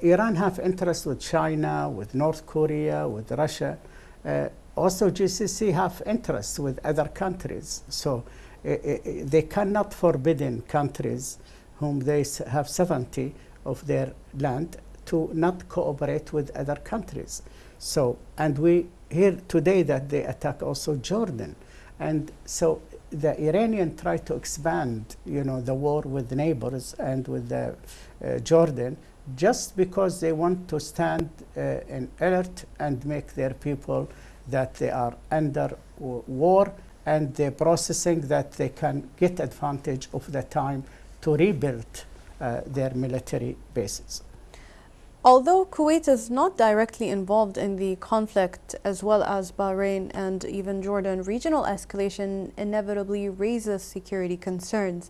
Iran have interest with China, with North Korea, with Russia. Also, GCC have interest with other countries. So they cannot forbidden countries whom they have sovereignty of their land to not cooperate with other countries. So, and we hear today that they attack also Jordan. And so the Iranian try to expand, you know, the war with neighbors and with the, Jordan, just because they want to stand in alert and make their people that they are under war, and they're processing that they can get advantage of the time to rebuild their military bases. Although Kuwait is not directly involved in the conflict, as well as Bahrain and even Jordan, regional escalation inevitably raises security concerns.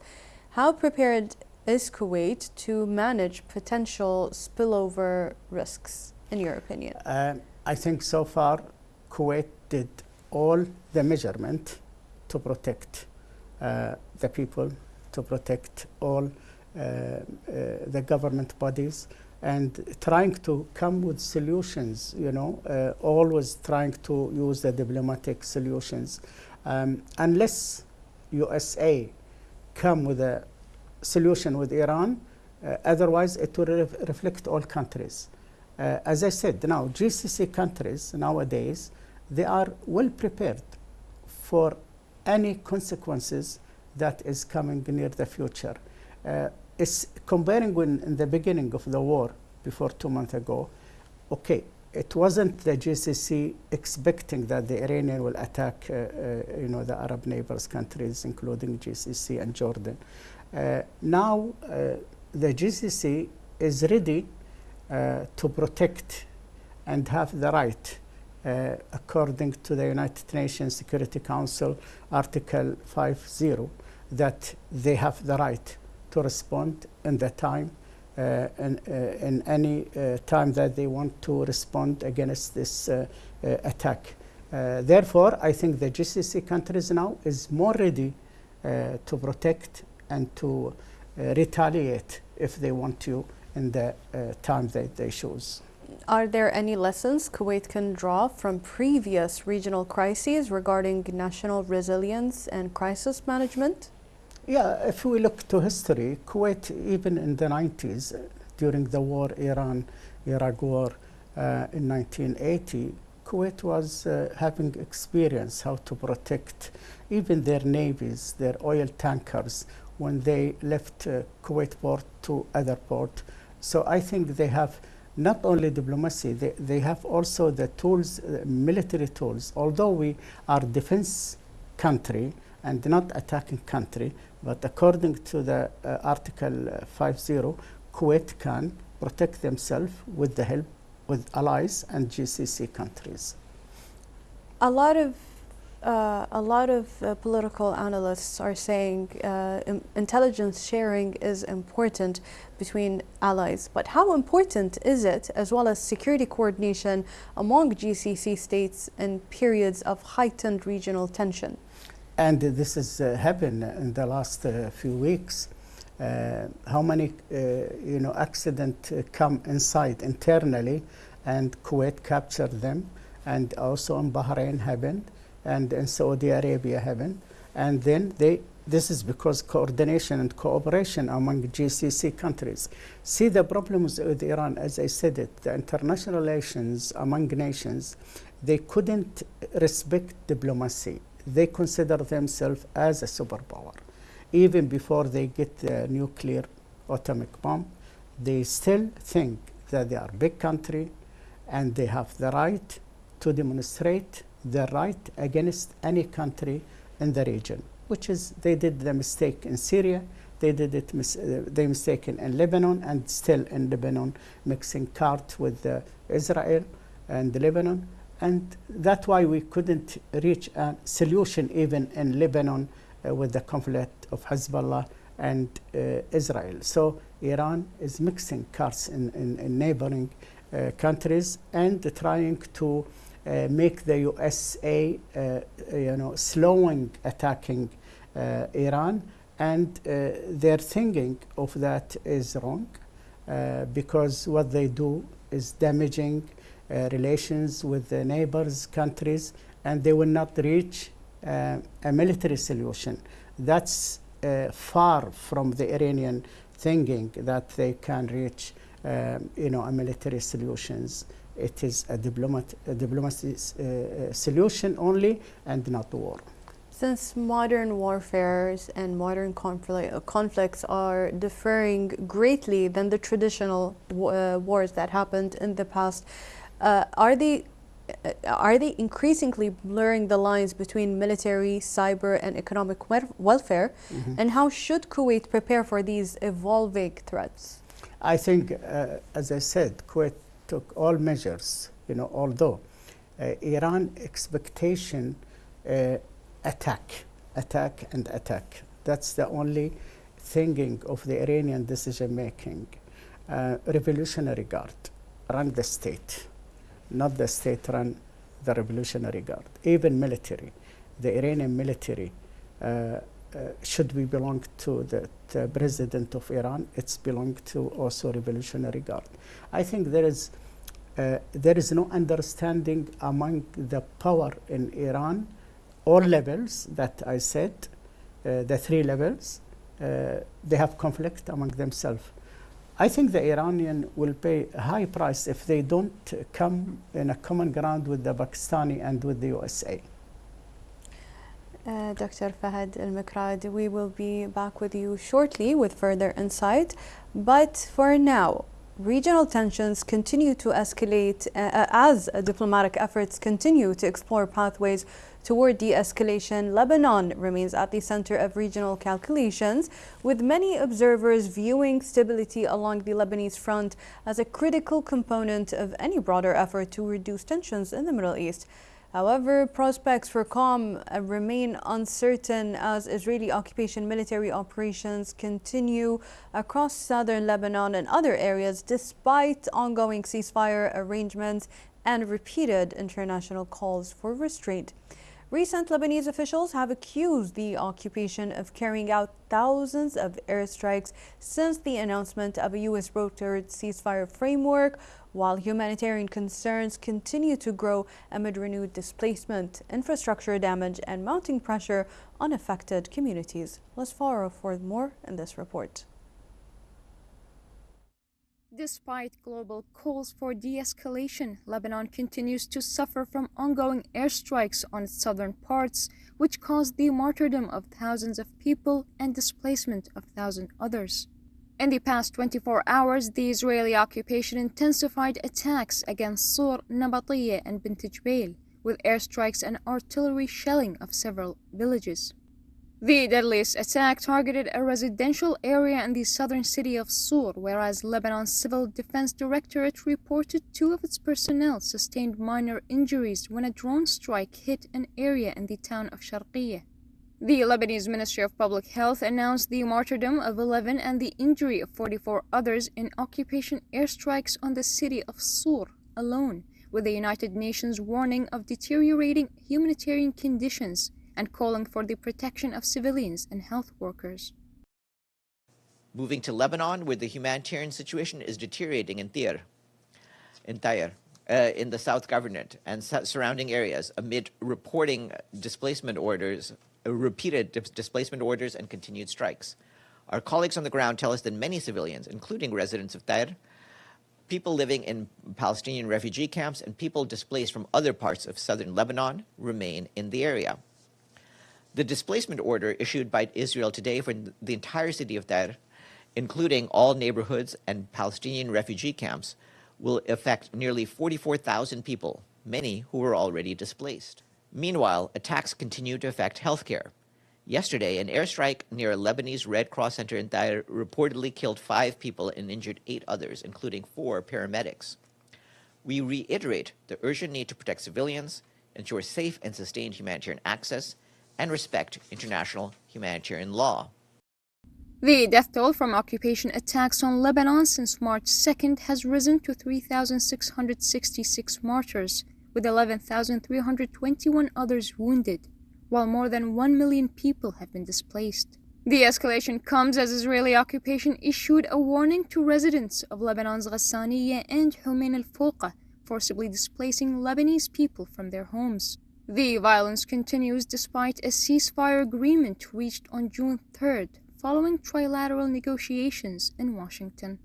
How prepared is Kuwait to manage potential spillover risks, in your opinion? I think so far Kuwait did all the measurement to protect the people, to protect all the government bodies, and trying to come with solutions, you know, always trying to use the diplomatic solutions. Unless USA come with a solution with Iran, otherwise it will reflect all countries. As I said, now GCC countries nowadays, they are well prepared for any consequences that is coming near the future. It's comparing when in the beginning of the war, before 2 months ago, okay, it wasn't the GCC expecting that the Iranian will attack, you know, the Arab neighbors countries, including GCC and Jordan. Now the GCC is ready to protect and have the right, according to the United Nations Security Council Article 50, that they have the right to respond in the time, in any time that they want to respond against this attack. Therefore, I think the GCC countries now is more ready to protect and to retaliate if they want to in the time that they choose. Are there any lessons Kuwait can draw from previous regional crises regarding national resilience and crisis management? Yeah, if we look to history, Kuwait, even in the 90s, during the war, Iraq war in 1980, Kuwait was having experience how to protect even their navies, their oil tankers, when they left Kuwait port to other port. So I think they have not only diplomacy, they have also the tools, military tools. Although we are defense country and not attacking country, but according to the Article 50, Kuwait can protect themselves with the help with allies and GCC countries. A lot of political analysts are saying intelligence sharing is important between allies. But how important is it, as well as security coordination among GCC states in periods of heightened regional tension? And this has happened in the last few weeks. How many accidents come inside internally, and Kuwait captured them, and also in Bahrain happened, and in Saudi Arabia happened. And then this is because coordination and cooperation among GCC countries. See, the problems with Iran, as I said it, the international relations among nations, they couldn't respect diplomacy. They consider themselves as a superpower. Even before they get the nuclear atomic bomb, they still think that they are a big country and they have the right to demonstrate their right against any country in the region, which is they did the mistake in Syria, they did it they mistaken in Lebanon, and still in Lebanon mixing cards with Israel and Lebanon. And that's why we couldn't reach a solution even in Lebanon with the conflict of Hezbollah and Israel. So Iran is mixing cards in neighboring countries and trying to make the USA, slowing attacking Iran, and their thinking of that is wrong, because what they do is damaging relations with the neighbors countries, and they will not reach a military solution. That's far from the Iranian thinking that they can reach a military solutions. It is a diplomacy solution only, and not war. Since modern warfares and modern conflicts are differing greatly than the traditional wars that happened in the past, are they increasingly blurring the lines between military, cyber, and economic welfare? Mm-hmm. And how should Kuwait prepare for these evolving threats? I think, as I said, Kuwait took all measures, although Iran expectation attack. That's the only thinking of the Iranian decision making. Revolutionary Guard run the state, not the state run the Revolutionary Guard. Even military, the Iranian military should be belong to the president of Iran. It's belong to also Revolutionary Guard. I think there is no understanding among the power in Iran, all levels that I said, the three levels, they have conflict among themselves. I think the Iranian will pay a high price if they don't come in a common ground with the Pakistani and with the USA. Dr. Fahad Al-Mikrad, we will be back with you shortly with further insight. But for now, regional tensions continue to escalate as diplomatic efforts continue to explore pathways toward de-escalation. Lebanon remains at the center of regional calculations, with many observers viewing stability along the Lebanese front as a critical component of any broader effort to reduce tensions in the Middle East. However, prospects for calm remain uncertain as Israeli occupation military operations continue across southern Lebanon and other areas, despite ongoing ceasefire arrangements and repeated international calls for restraint. Recent Lebanese officials have accused the occupation of carrying out thousands of airstrikes since the announcement of a U.S.-brokered ceasefire framework, while humanitarian concerns continue to grow amid renewed displacement, infrastructure damage, and mounting pressure on affected communities. Let's follow for more in this report. Despite global calls for de-escalation, Lebanon continues to suffer from ongoing airstrikes on its southern parts, which caused the martyrdom of thousands of people and displacement of thousands others. In the past 24 hours, the Israeli occupation intensified attacks against Sur, Nabatiyeh, and Bint Jbeil, with airstrikes and artillery shelling of several villages. The deadliest attack targeted a residential area in the southern city of Sur, whereas Lebanon's Civil Defense Directorate reported 2 of its personnel sustained minor injuries when a drone strike hit an area in the town of Sharqiyya. The Lebanese Ministry of Public Health announced the martyrdom of 11 and the injury of 44 others in occupation airstrikes on the city of Sur alone, with the United Nations warning of deteriorating humanitarian conditions and calling for the protection of civilians and health workers. Moving to Lebanon, where the humanitarian situation is deteriorating in Tyre, in the South Governorate and surrounding areas amid repeated displacement orders and continued strikes. Our colleagues on the ground tell us that many civilians, including residents of Tyre, people living in Palestinian refugee camps, and people displaced from other parts of southern Lebanon remain in the area. The displacement order issued by Israel today for the entire city of Tyre, including all neighborhoods and Palestinian refugee camps, will affect nearly 44,000 people, many who were already displaced. Meanwhile, attacks continue to affect healthcare. Yesterday, an airstrike near a Lebanese Red Cross center in Tyre reportedly killed 5 people and injured 8 others, including 4 paramedics. We reiterate the urgent need to protect civilians, ensure safe and sustained humanitarian access, and respect international humanitarian law. The death toll from occupation attacks on Lebanon since March 2nd has risen to 3,666 martyrs, with 11,321 others wounded, while more than 1 million people have been displaced. The escalation comes as Israeli occupation issued a warning to residents of Lebanon's Ghassaniyya and Humain al-Fouqa, forcibly displacing Lebanese people from their homes. The violence continues despite a ceasefire agreement reached on June 3rd, following trilateral negotiations in Washington.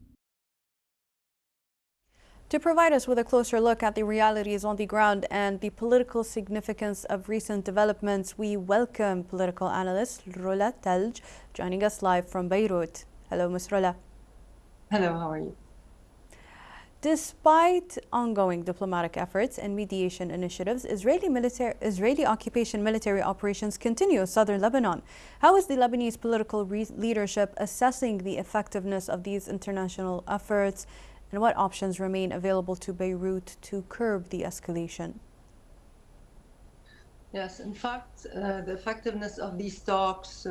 To provide us with a closer look at the realities on the ground and the political significance of recent developments, we welcome political analyst Rola Thalj, joining us live from Beirut. Hello, Ms. Rola. Hello, how are you? Despite ongoing diplomatic efforts and mediation initiatives, Israeli occupation military operations continue in southern Lebanon. How is the Lebanese political leadership assessing the effectiveness of these international efforts, and what options remain available to Beirut to curb the escalation? Yes, in fact, the effectiveness of these talks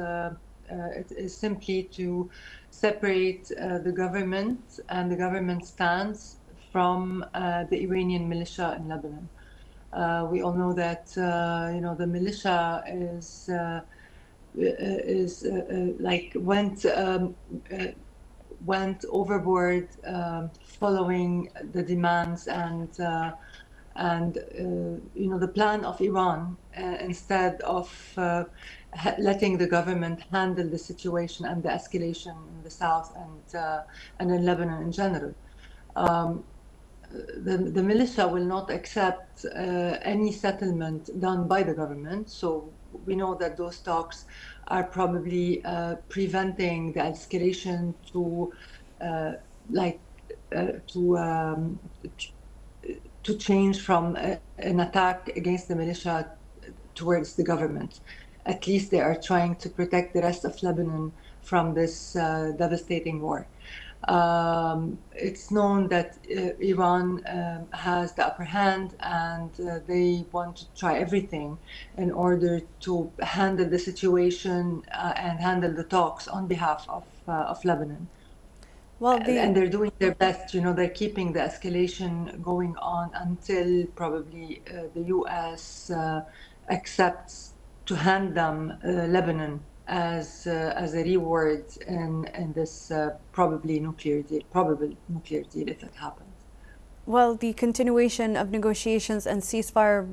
it is simply to separate the government and the government stance from the Iranian militia in Lebanon. We all know that the militia went overboard following the demands and the plan of Iran instead of letting the government handle the situation and the escalation in the south and in Lebanon in general. The militia will not accept any settlement done by the government, so we know that those talks are probably preventing the escalation to change from an attack against the militia towards the government. At least they are trying to protect the rest of Lebanon from this devastating war. It's known that Iran has the upper hand, and they want to try everything in order to handle the situation and handle the talks on behalf of Lebanon. Well, and they're doing their best. They're keeping the escalation going on until probably the U.S. accepts to hand them Lebanon as a reward in this probable nuclear deal if it happens. Well, the continuation of negotiations and ceasefire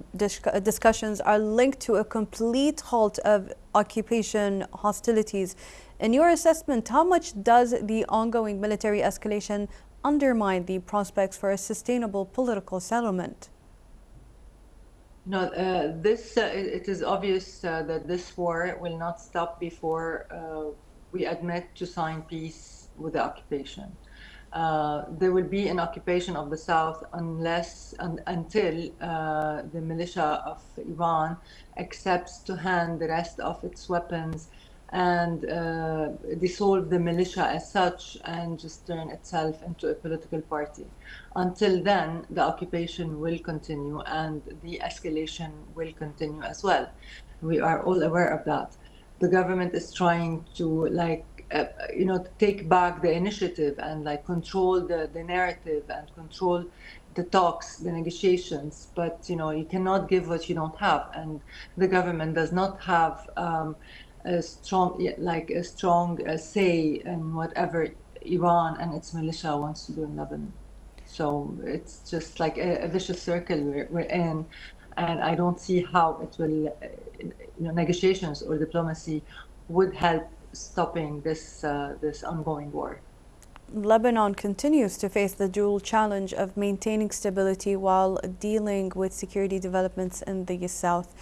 discussions are linked to a complete halt of occupation hostilities. In your assessment, how much does the ongoing military escalation undermine the prospects for a sustainable political settlement? No, it is obvious that this war will not stop before we admit to sign peace with the occupation. There will be an occupation of the south until the militia of Iran accepts to hand the rest of its weapons and dissolve the militia as such and just turn itself into a political party. Until then, the occupation will continue and the escalation will continue as well. We are all aware of that. The government is trying to take back the initiative and control the narrative and control the talks, the negotiations. But you cannot give what you don't have, and the government does not have a strong say in whatever Iran and its militia wants to do in Lebanon. So it's just like a vicious circle we're in, and I don't see how it will, negotiations or diplomacy would help stopping this ongoing war. Lebanon continues to face the dual challenge of maintaining stability while dealing with security developments in the south.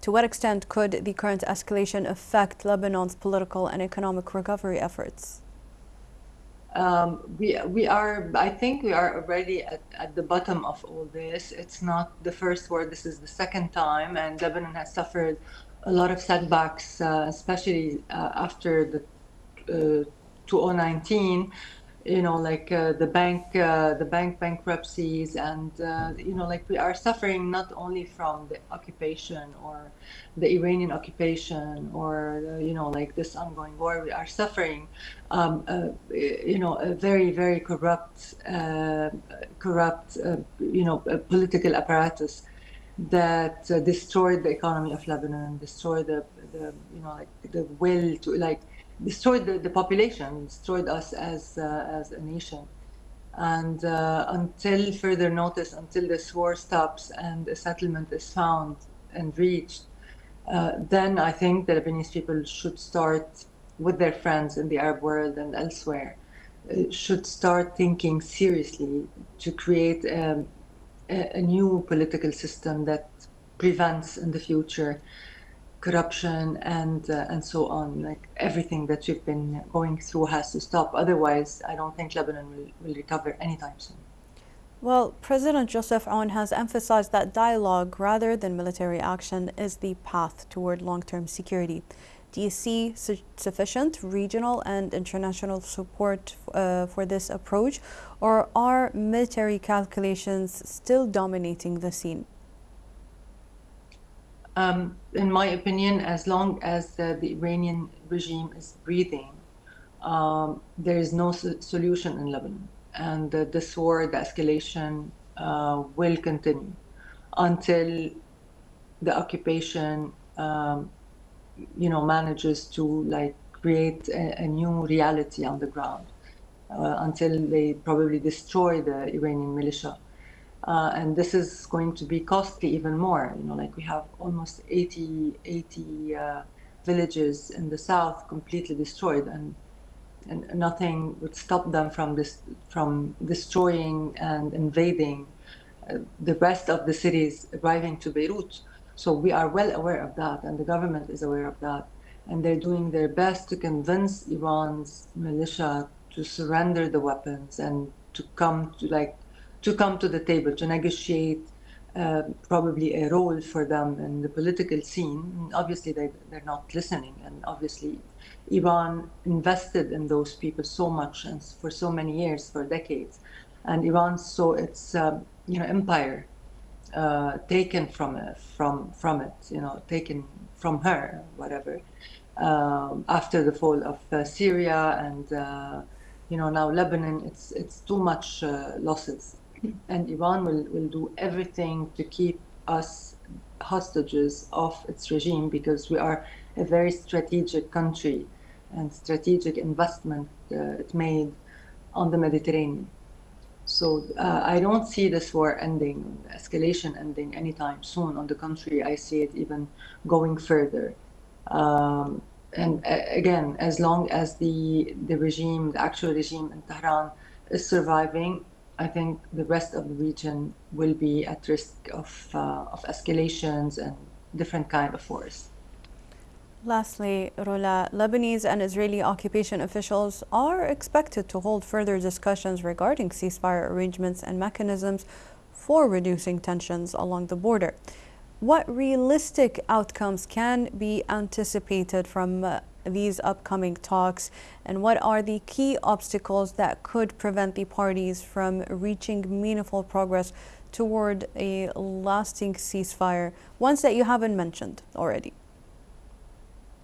To what extent could the current escalation affect Lebanon's political and economic recovery efforts? I think we are already at the bottom of all this. It's not the first war, this is the second time, and Lebanon has suffered a lot of setbacks, especially after the 2019, the bank bankruptcies, and we are suffering not only from the occupation or the Iranian occupation or this ongoing war. We are suffering a very, very corrupt political apparatus that destroyed the economy of Lebanon, destroyed the will to destroyed the population, destroyed us as a nation. And until further notice, until this war stops and a settlement is found and reached, then I think the Lebanese people should start with their friends in the Arab world and elsewhere, should start thinking seriously to create a new political system that prevents in the future corruption and so on. Everything that we've been going through has to stop. Otherwise, I don't think Lebanon will recover anytime soon. Well, President Joseph Aoun has emphasized that dialogue rather than military action is the path toward long-term security. Do you see sufficient regional and international support for this approach, or are military calculations still dominating the scene? In my opinion, as long as the Iranian regime is breathing, there is no solution in Lebanon. And this war, the escalation, will continue until the occupation, manages to create a new reality on the ground, until they probably destroy the Iranian militia. And this is going to be costly even more. We have almost 80 villages in the south completely destroyed, and nothing would stop them from destroying and invading the rest of the cities, arriving to Beirut. So we are well aware of that, and the government is aware of that, and they're doing their best to convince Iran's militia to surrender the weapons and to come to the table to negotiate probably a role for them in the political scene. And obviously, they're not listening, and obviously, Iran invested in those people so much and for so many years, for decades, and Iran saw its empire taken from it, taken from her, whatever, after the fall of Syria and now Lebanon. It's too much losses. And Iran will do everything to keep us hostages of its regime, because we are a very strategic country and strategic investment it made on the Mediterranean. So I don't see this war ending, escalation ending anytime soon. On the contrary, I see it even going further. And again, as long as the regime, the actual regime in Tehran is surviving, I think the rest of the region will be at risk of escalations and different kind of wars. Lastly, Rola, Lebanese and Israeli occupation officials are expected to hold further discussions regarding ceasefire arrangements and mechanisms for reducing tensions along the border. What realistic outcomes can be anticipated from these upcoming talks, and what are the key obstacles that could prevent the parties from reaching meaningful progress toward a lasting ceasefire, ones that you haven't mentioned already?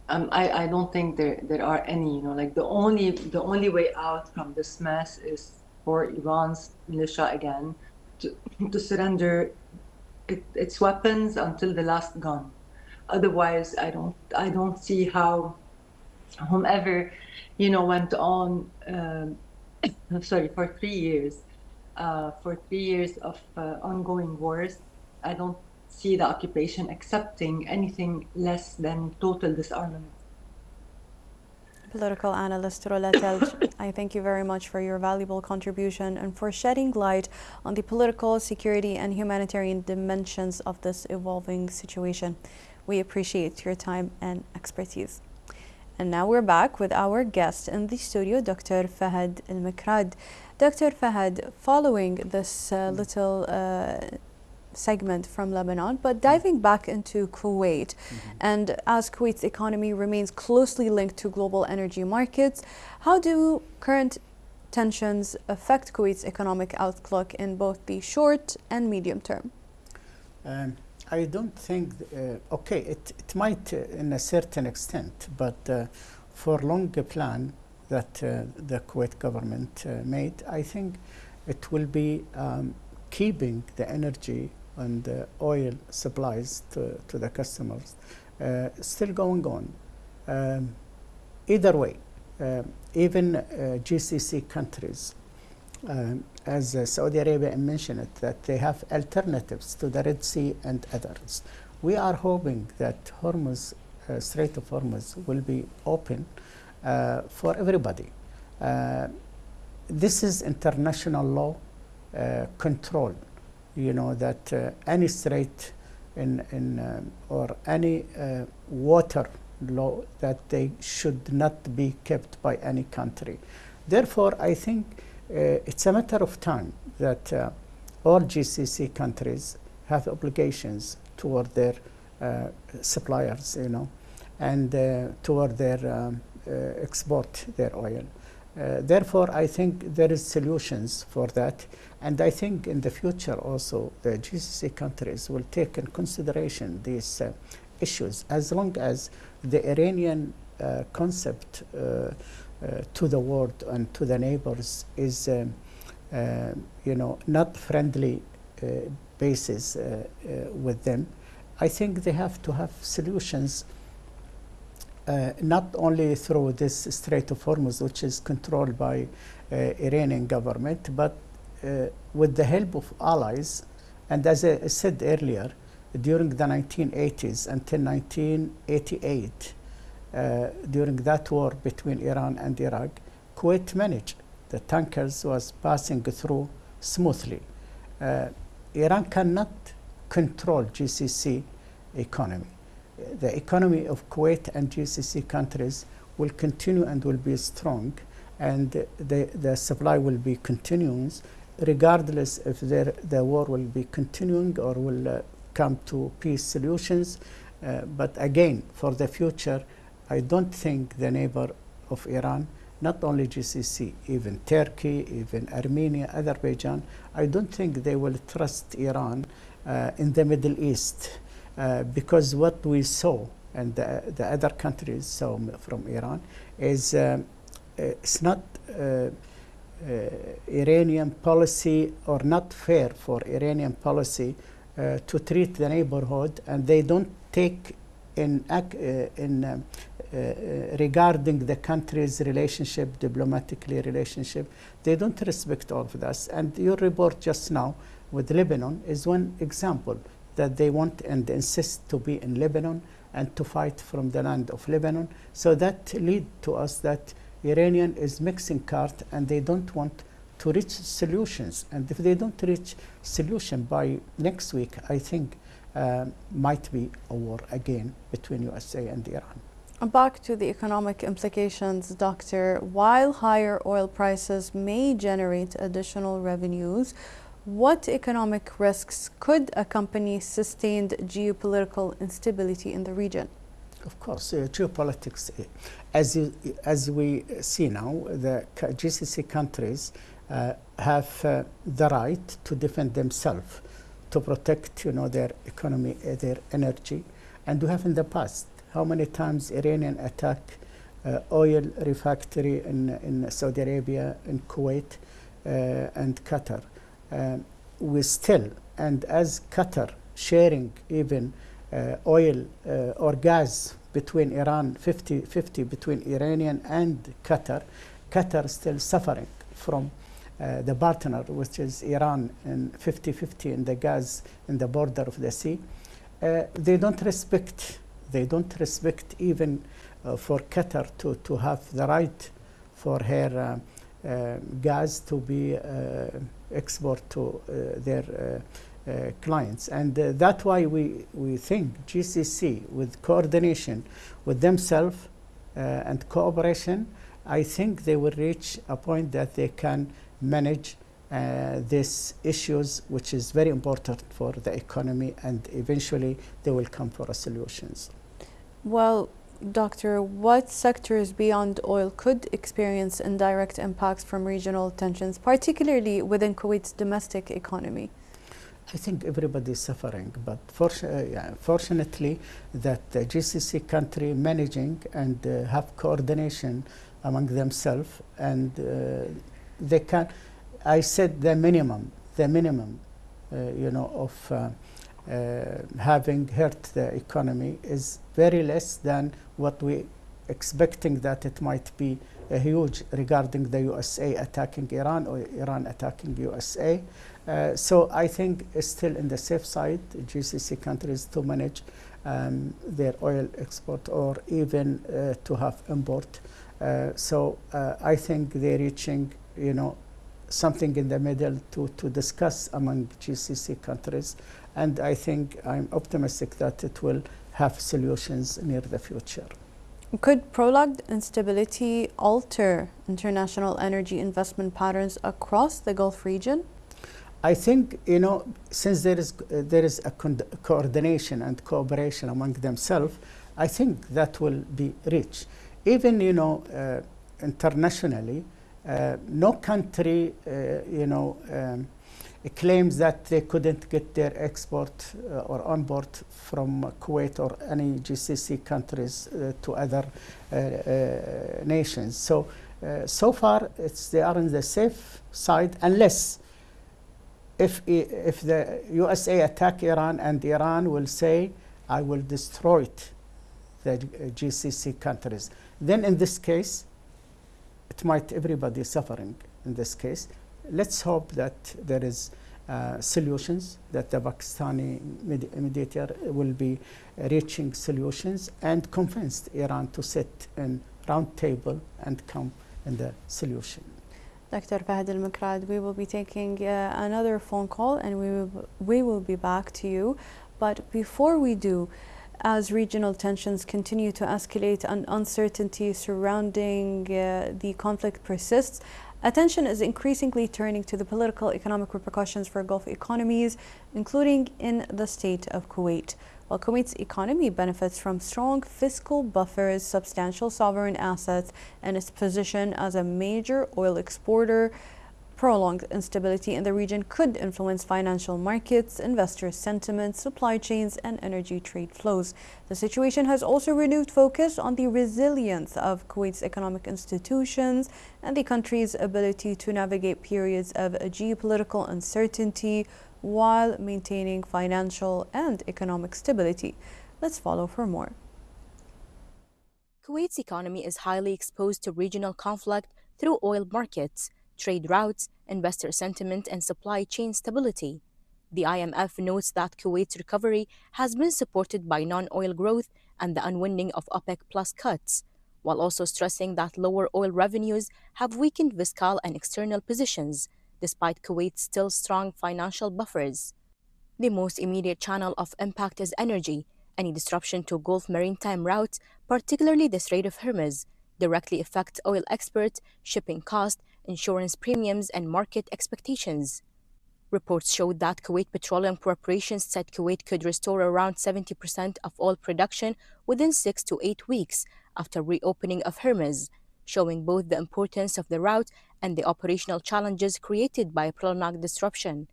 I don't think there are any, like the only way out from this mess is for Iran's militia again to surrender its weapons until the last gun. Otherwise, I don't see how whomever went on for 3 years of ongoing wars, I don't see the occupation accepting anything less than total disarmament. Political analyst Rola Telj, I thank you very much for your valuable contribution and for shedding light on the political, security and humanitarian dimensions of this evolving situation. We appreciate your time and expertise. And now we're back with our guest in the studio, Dr. Fahad Al-Mikrad. Dr. Fahad, following this little segment from Lebanon, but diving back into Kuwait, and as Kuwait's economy remains closely linked to global energy markets, how do current tensions affect Kuwait's economic outlook in both the short and medium term? I don't think, okay, it might in a certain extent, but for longer plan that the Kuwait government made, I think it will be keeping the energy and the oil supplies to the customers still going on. Either way, even GCC countries, as Saudi Arabia mentioned it, that they have alternatives to the Red Sea and others. We are hoping that Hormuz, Strait of Hormuz will be open for everybody. This is international law control. You know that any strait or any water law, that they should not be kept by any country. Therefore, I think it's a matter of time that all GCC countries have obligations toward their suppliers, and toward their export their oil. Therefore, I think there is solutions for that, and I think in the future also the GCC countries will take in consideration these issues, as long as the Iranian concept to the world and to the neighbors is, not friendly basis with them. I think they have to have solutions. Not only through this Strait of Hormuz, which is controlled by Iranian government, but with the help of allies. And as I said earlier, during the 1980s until 1988, during that war between Iran and Iraq, Kuwait managed. The tankers was passing through smoothly. Iran cannot control GCC economy. The economy of Kuwait and GCC countries will continue and will be strong, and the supply will be continuous, regardless if the war will be continuing or will come to peace solutions. But again, for the future, I don't think the neighbor of Iran, not only GCC, even Turkey, even Armenia, Azerbaijan, I don't think they will trust Iran in the Middle East. Because what we saw and the other countries saw from Iran is it's not Iranian policy, or not fair for Iranian policy to treat the neighborhood, and they don't take in regarding the country's relationship, diplomatically relationship, they don't respect all of this. And your report just now with Lebanon is one example, that they want and insist to be in Lebanon and to fight from the land of Lebanon. So that lead to us that Iranian is mixing cart, and they don't want to reach solutions. And if they don't reach solution by next week, I think might be a war again between USA and Iran. Back to the economic implications, Doctor. While higher oil prices may generate additional revenues, what economic risks could accompany sustained geopolitical instability in the region? Of course, geopolitics, as we see now, the GCC countries have the right to defend themselves, to protect, their economy, their energy. And we have in the past, how many times Iranian attack oil refactory in Saudi Arabia, in Kuwait, and Qatar. We still, and as Qatar sharing even oil or gas between Iran, 50-50 between Iranian and Qatar, Qatar still suffering from the partner, which is Iran, and 50-50 in the gas in the border of the sea. They don't respect even for Qatar to have the right for her gas to be export to their clients. And that's why we think GCC, with coordination with themselves and cooperation, I think they will reach a point that they can manage these issues, which is very important for the economy, and eventually they will come for solutions. Well, Doctor, what sectors beyond oil could experience indirect impacts from regional tensions, particularly within Kuwait's domestic economy? I think everybody is suffering, but fortunately that the GCC country managing and have coordination among themselves, and they can, I said the minimum, of having hurt the economy is very less than what we expecting that it might be huge regarding the USA attacking Iran or Iran attacking USA. So I think it's still in the safe side, GCC countries to manage their oil export or even to have import. So I think they're reaching, something in the middle to discuss among GCC countries. And I think I'm optimistic that it will have solutions near the future. Could prolonged instability alter international energy investment patterns across the Gulf region? I think, since there is a coordination and cooperation among themselves, I think that will be reached. Even, internationally, no country, claims that they couldn't get their export or onboard from Kuwait or any GCC countries to other nations. So, so far, they are on the safe side, unless if the USA attack Iran and Iran will say, I will destroy the GCC countries. Then in this case, it might everybody suffering in this case. Let's hope that there is solutions, that the Pakistani mediator will be reaching solutions and convinced Iran to sit in round table and come in the solution. Dr. Fahd Al-Mukrad, we will be taking another phone call and we will be back to you. But before we do, as regional tensions continue to escalate and uncertainty surrounding the conflict persists, attention is increasingly turning to the political economic repercussions for Gulf economies, including in the state of Kuwait. While Kuwait's economy benefits from strong fiscal buffers, substantial sovereign assets, and its position as a major oil exporter, prolonged instability in the region could influence financial markets, investor sentiment, supply chains, and energy trade flows. The situation has also renewed focus on the resilience of Kuwait's economic institutions and the country's ability to navigate periods of geopolitical uncertainty while maintaining financial and economic stability. Let's follow for more. Kuwait's economy is highly exposed to regional conflict through oil markets, trade routes, investor sentiment, and supply chain stability. The IMF notes that Kuwait's recovery has been supported by non-oil growth and the unwinding of OPEC Plus cuts, while also stressing that lower oil revenues have weakened fiscal and external positions, despite Kuwait's still strong financial buffers. The most immediate channel of impact is energy, Any disruption to Gulf maritime routes, particularly the Strait of Hormuz, directly affect oil export, shipping costs, insurance premiums, and market expectations. Reports showed that Kuwait Petroleum Corporation said Kuwait could restore around 70% of oil production within 6 to 8 weeks after reopening of Hormuz, showing both the importance of the route and the operational challenges created by prolonged disruption.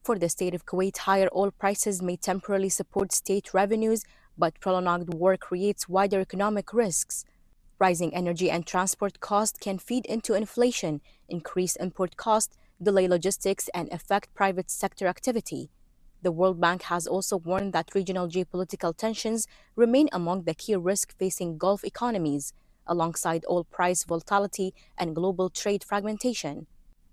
For the state of Kuwait, higher oil prices may temporarily support state revenues, but prolonged war creates wider economic risks. Rising energy and transport costs can feed into inflation, increase import costs, delay logistics, and affect private sector activity. The World Bank has also warned that regional geopolitical tensions remain among the key risks facing Gulf economies, alongside oil price volatility and global trade fragmentation.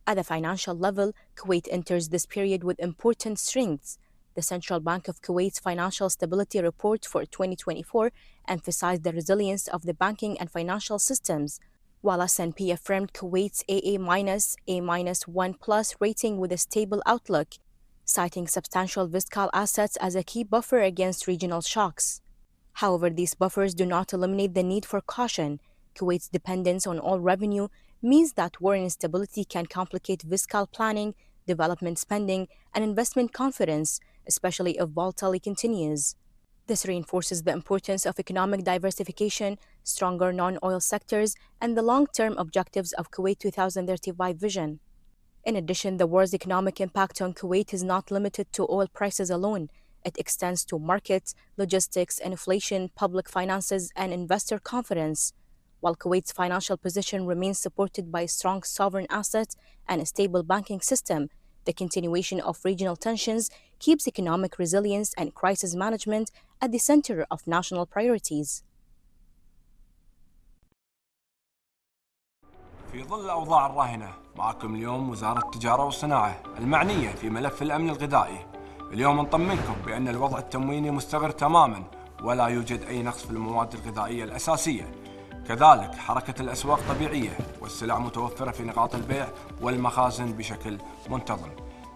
At the financial level, Kuwait enters this period with important strengths. The Central Bank of Kuwait's Financial Stability Report for 2024 emphasized the resilience of the banking and financial systems, while S&P affirmed Kuwait's AA-, A-1+ rating with a stable outlook, citing substantial fiscal assets as a key buffer against regional shocks. However, these buffers do not eliminate the need for caution. Kuwait's dependence on oil revenue means that war instability can complicate fiscal planning, development spending, and investment confidence, especially if volatility continues. This reinforces the importance of economic diversification, stronger non-oil sectors, and the long-term objectives of Kuwait 2035 vision. In addition, the war's economic impact on Kuwait is not limited to oil prices alone. It extends to markets, logistics, inflation, public finances, and investor confidence. While Kuwait's financial position remains supported by strong sovereign assets and a stable banking system, the continuation of regional tensions keeps economic resilience and crisis management at the center of national priorities. في ظل الأوضاع الراهنة، معكم اليوم وزارة التجارة والصناعة المعنية في ملف الأمن الغذائي. اليوم نطمنكم بأن الوضع التمويني مستقر تماماً ولا يوجد أي نقص في المواد الغذائية الأساسية. كذلك حركة الأسواق طبيعية والسلع متوفرة في نقاط البيع والمخازن بشكل منتظم.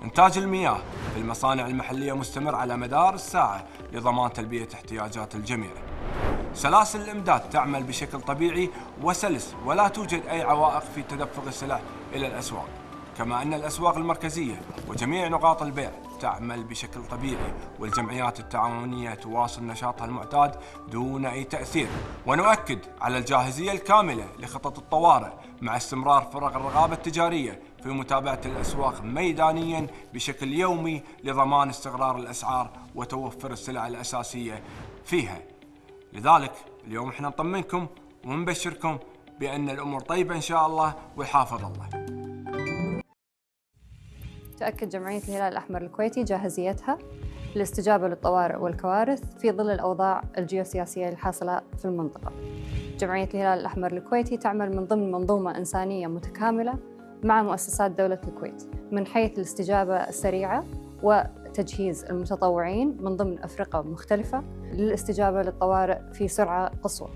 إنتاج المياه في المصانع المحلية مستمر على مدار الساعة لضمان تلبية احتياجات الجميع. سلاسل الإمداد تعمل بشكل طبيعي وسلس ولا توجد أي عوائق في تدفق السلع إلى الأسواق، كما أن الأسواق المركزية وجميع نقاط البيع تعمل بشكل طبيعي، والجمعيات التعاونية تواصل نشاطها المعتاد دون أي تأثير. ونؤكد على الجاهزية الكاملة لخطط الطوارئ مع استمرار فرق الرقابة التجارية في متابعة الأسواق ميدانياً بشكل يومي لضمان استقرار الأسعار وتوفر السلع الأساسية فيها. لذلك اليوم احنا نطمنكم ونبشركم بأن الأمور طيبة إن شاء الله ويحافظ الله. تؤكد جمعية الهلال الأحمر الكويتي جاهزيتها للاستجابة للطوارئ والكوارث في ظل الأوضاع الجيوسياسية الحاصلة في المنطقة. جمعية الهلال الأحمر الكويتي تعمل من ضمن منظومة إنسانية متكاملة مع مؤسسات دولة الكويت من حيث الاستجابة السريعة وتجهيز المتطوعين من ضمن أفرقة مختلفة للاستجابة للطوارئ في سرعة قصوى.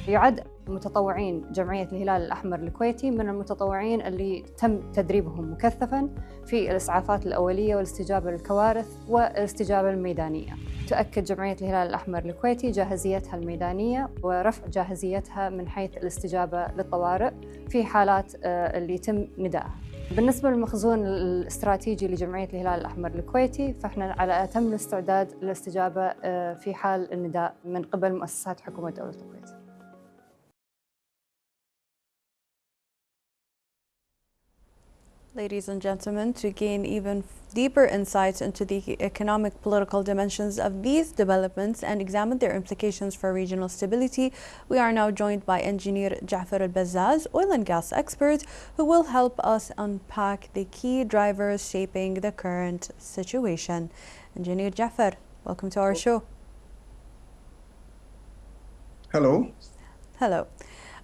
يعد متطوعين جمعية الهلال الأحمر الكويتي من المتطوعين اللي تم تدريبهم مكثفاً في الإسعافات الأولية والاستجابة للكوارث والاستجابة الميدانية. تؤكد جمعية الهلال الأحمر الكويتي جاهزيتها الميدانية ورفع جاهزيتها من حيث الاستجابة للطوارئ في حالات اللي يتم ندائها. بالنسبة للمخزون الاستراتيجي لجمعية الهلال الأحمر الكويتي، فإحنا على أتم الاستعداد للاستجابة في حال النداء من قبل مؤسسات حكومة دولة الكويت. Ladies and gentlemen, to gain even deeper insights into the economic political dimensions of these developments and examine their implications for regional stability, we are now joined by engineer Jafar Al-Bazzaz, oil and gas expert, who will help us unpack the key drivers shaping the current situation. Engineer Jafar, welcome to our show. Hello. Hello.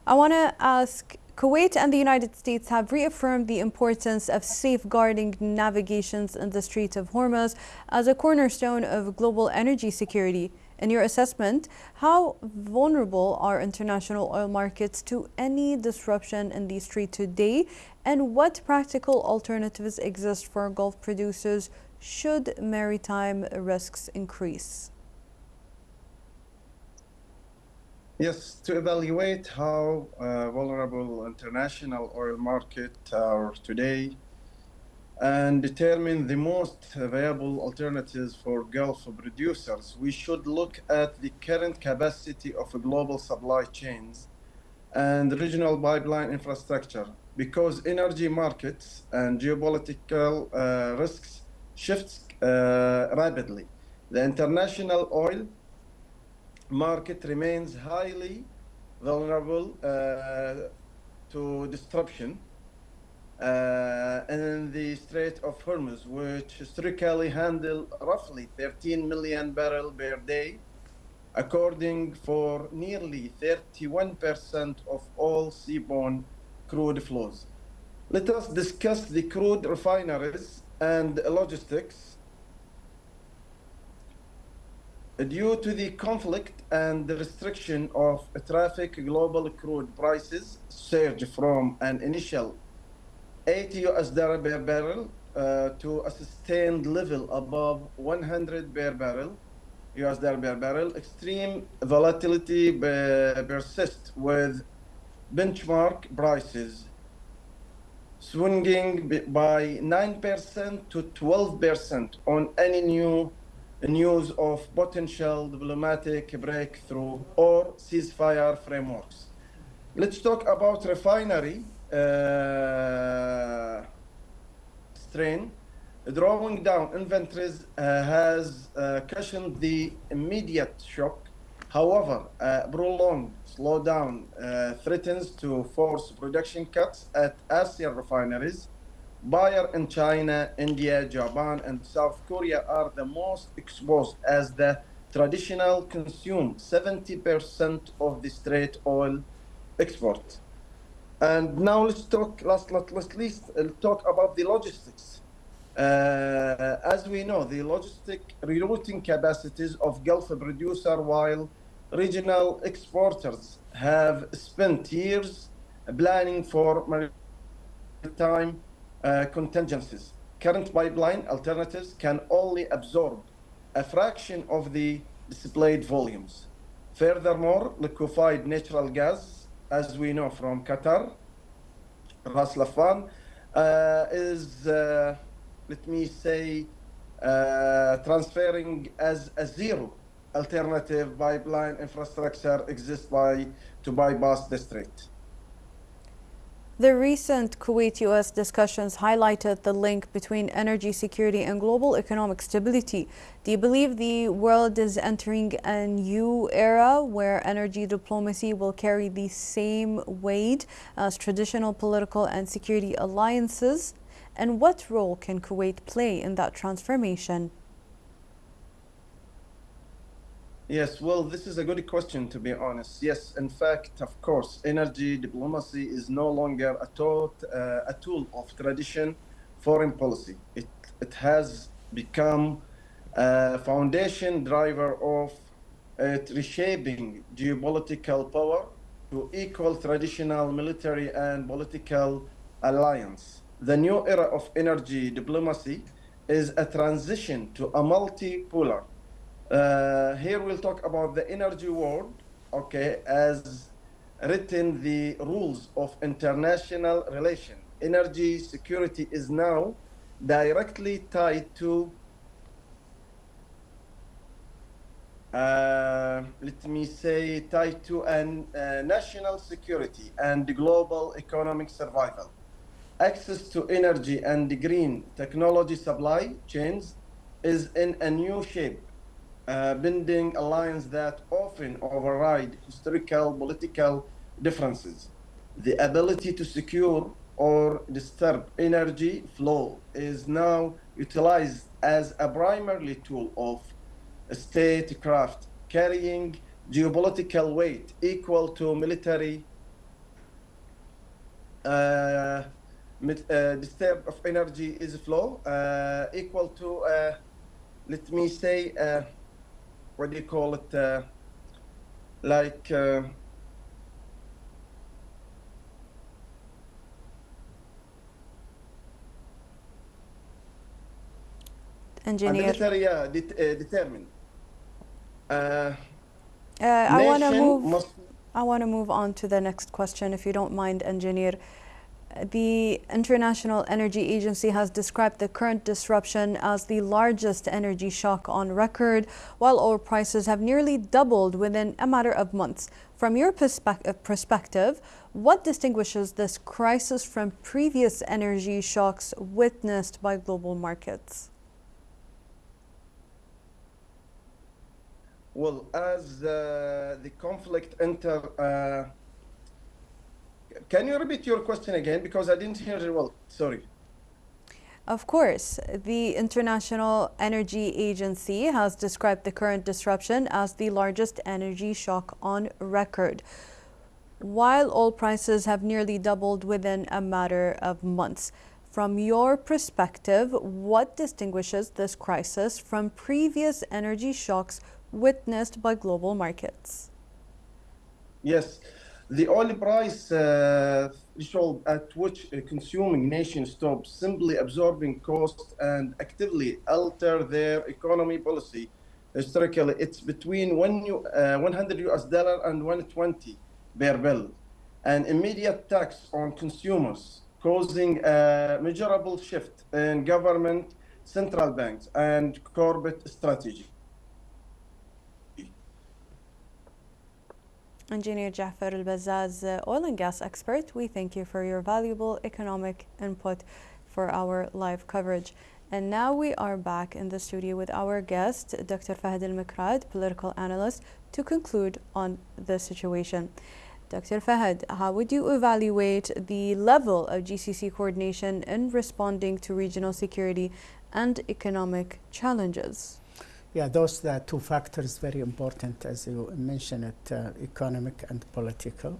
I want to ask, Kuwait and the United States have reaffirmed the importance of safeguarding navigations in the Strait of Hormuz as a cornerstone of global energy security. In your assessment, how vulnerable are international oil markets to any disruption in the strait today, and what practical alternatives exist for Gulf producers should maritime risks increase? Yes, to evaluate how vulnerable international oil markets are today and determine the most viable alternatives for Gulf producers, we should look at the current capacity of global supply chains and regional pipeline infrastructure, because energy markets and geopolitical risks shift rapidly. The international oil market remains highly vulnerable to disruption in the Strait of Hormuz, which historically handle roughly 13 million barrels per day, according for nearly 31% of all seaborne crude flows. Let us discuss the crude refineries and logistics. Due to the conflict and the restriction of traffic, global crude prices surged from an initial $80 per barrel to a sustained level above $100 per barrel. US$ per barrel. Extreme volatility persists, with benchmark prices swinging by 9% to 12% on any new news of potential diplomatic breakthrough or ceasefire frameworks. Let's talk about refinery strain. Drawing down inventories has cushioned the immediate shock. However, prolonged slowdown threatens to force production cuts at ASEAN refineries. Buyers in China, India, Japan, and South Korea are the most exposed, as the traditional consume 70% of the straight oil export. And now let's talk about the logistics. As we know, the logistic rerouting capacities of Gulf producer, while regional exporters have spent years planning for maritime contingencies. Current pipeline alternatives can only absorb a fraction of the displayed volumes. Furthermore, liquefied natural gas, as we know from Qatar, Ras Laffan, is, let me say, transferring as a zero alternative pipeline infrastructure exists to bypass the strait. The recent Kuwait-US discussions highlighted the link between energy security and global economic stability. Do you believe the world is entering a new era where energy diplomacy will carry the same weight as traditional political and security alliances? And what role can Kuwait play in that transformation? Yes, well, this is a good question, to be honest. Yes, in fact, of course, energy diplomacy is no longer a tool of tradition foreign policy. It has become a foundation driver of reshaping geopolitical power to equal traditional military and political alliance. The new era of energy diplomacy is a transition to a multipolar. Here we'll talk about the energy world, okay, as written the rules of international relation. Energy security is now directly tied to, let me say, tied to national security and global economic survival. Access to energy and green technology supply chains is in a new shape. Binding alliances that often override historical political differences. The ability to secure or disturb energy flow is now utilized as a primary tool of statecraft, carrying geopolitical weight equal to military disturb of energy is flow equal to, let me say, what do you call it, like engineer. Military, determined. I want to move. I want to move on to the next question, if you don't mind, Engineer. The International Energy Agency has described the current disruption as the largest energy shock on record, while oil prices have nearly doubled within a matter of months. From your perspective, what distinguishes this crisis from previous energy shocks witnessed by global markets? Well, as the conflict can you repeat your question again? Because I didn't hear it well. Sorry. Of course. The International Energy Agency has described the current disruption as the largest energy shock on record, while oil prices have nearly doubled within a matter of months. From your perspective, what distinguishes this crisis from previous energy shocks witnessed by global markets? Yes. The oil price threshold at which a consuming nation stops simply absorbing costs and actively alter their economy policy. Historically, it's between $100 and $120 per barrel, an immediate tax on consumers, causing a measurable shift in government, central banks, and corporate strategy. Engineer Jafar Al-Bazzaz, oil and gas expert, we thank you for your valuable economic input for our live coverage. And now we are back in the studio with our guest, Dr. Fahd Al-Mikrad, political analyst, to conclude on the situation. Dr. Fahd, how would you evaluate the level of GCC coordination in responding to regional security and economic challenges? Yeah, those are two factors very important, as you mentioned it, economic and political.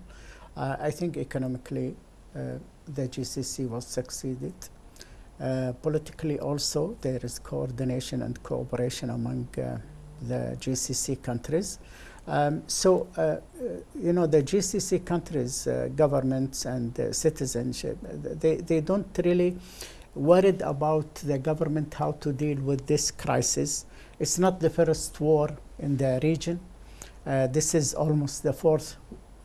I think economically the GCC was succeeded. Politically also, there is coordination and cooperation among the GCC countries. You know, the GCC countries, governments and citizenship, they don't really worried about the government how to deal with this crisis. It's not the first war in the region. This is almost the fourth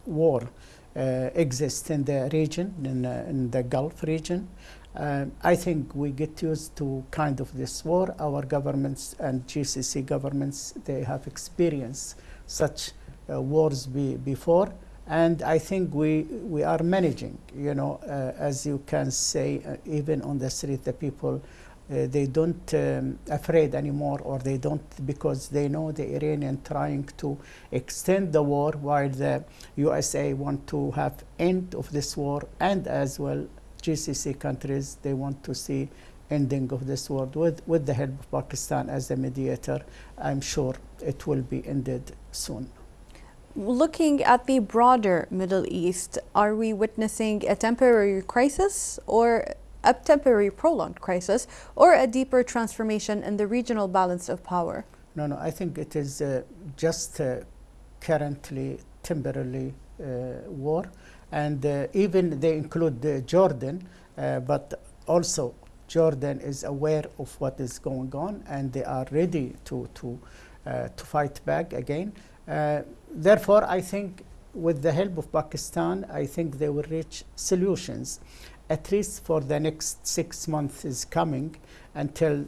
war exists in the region, in the Gulf region. I think we get used to kind of this war. Our governments and GCC governments, they have experienced such wars before. And I think we are managing, you know, as you can say, even on the street, the people, they don't afraid anymore, or they don't, because they know the Iranian trying to extend the war, while the USA want to have end of this war, and as well GCC countries, they want to see ending of this war with the help of Pakistan as the mediator. I'm sure it will be ended soon. Looking at the broader Middle East, are we witnessing a temporary crisis, or a temporary prolonged crisis, or a deeper transformation in the regional balance of power? No, I think it is just currently temporarily war, and even they include Jordan, but also Jordan is aware of what is going on, and they are ready to fight back again. Therefore, I think with the help of Pakistan, I think they will reach solutions, at least for the next 6 months is coming, until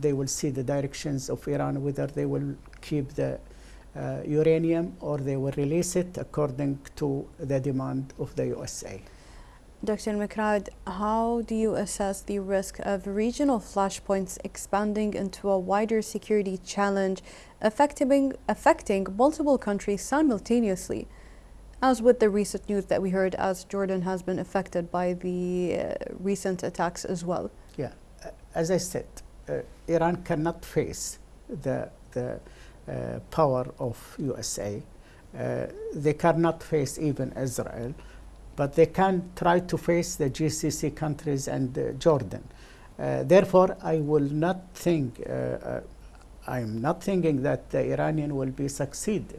they will see the directions of Iran, whether they will keep the uranium or they will release it according to the demand of the USA. Dr. Mikrad, how do you assess the risk of regional flashpoints expanding into a wider security challenge, affecting multiple countries simultaneously, as with the recent news that we heard, as Jordan has been affected by the recent attacks as well? Yeah, as I said, Iran cannot face the power of USA. They cannot face even Israel, but they can try to face the GCC countries and Jordan. Therefore, I will not think, I'm not thinking that the Iranian will be succeed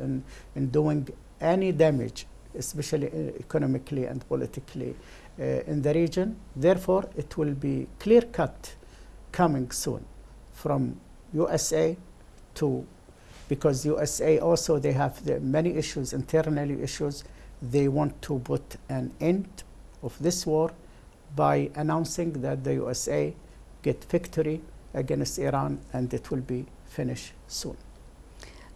in doing any damage, especially economically and politically in the region. Therefore, it will be clear-cut coming soon from USA to because USA also, they have many issues, internally issues. They want to put an end of this war by announcing that the USA get victory against Iran, and it will be finished soon.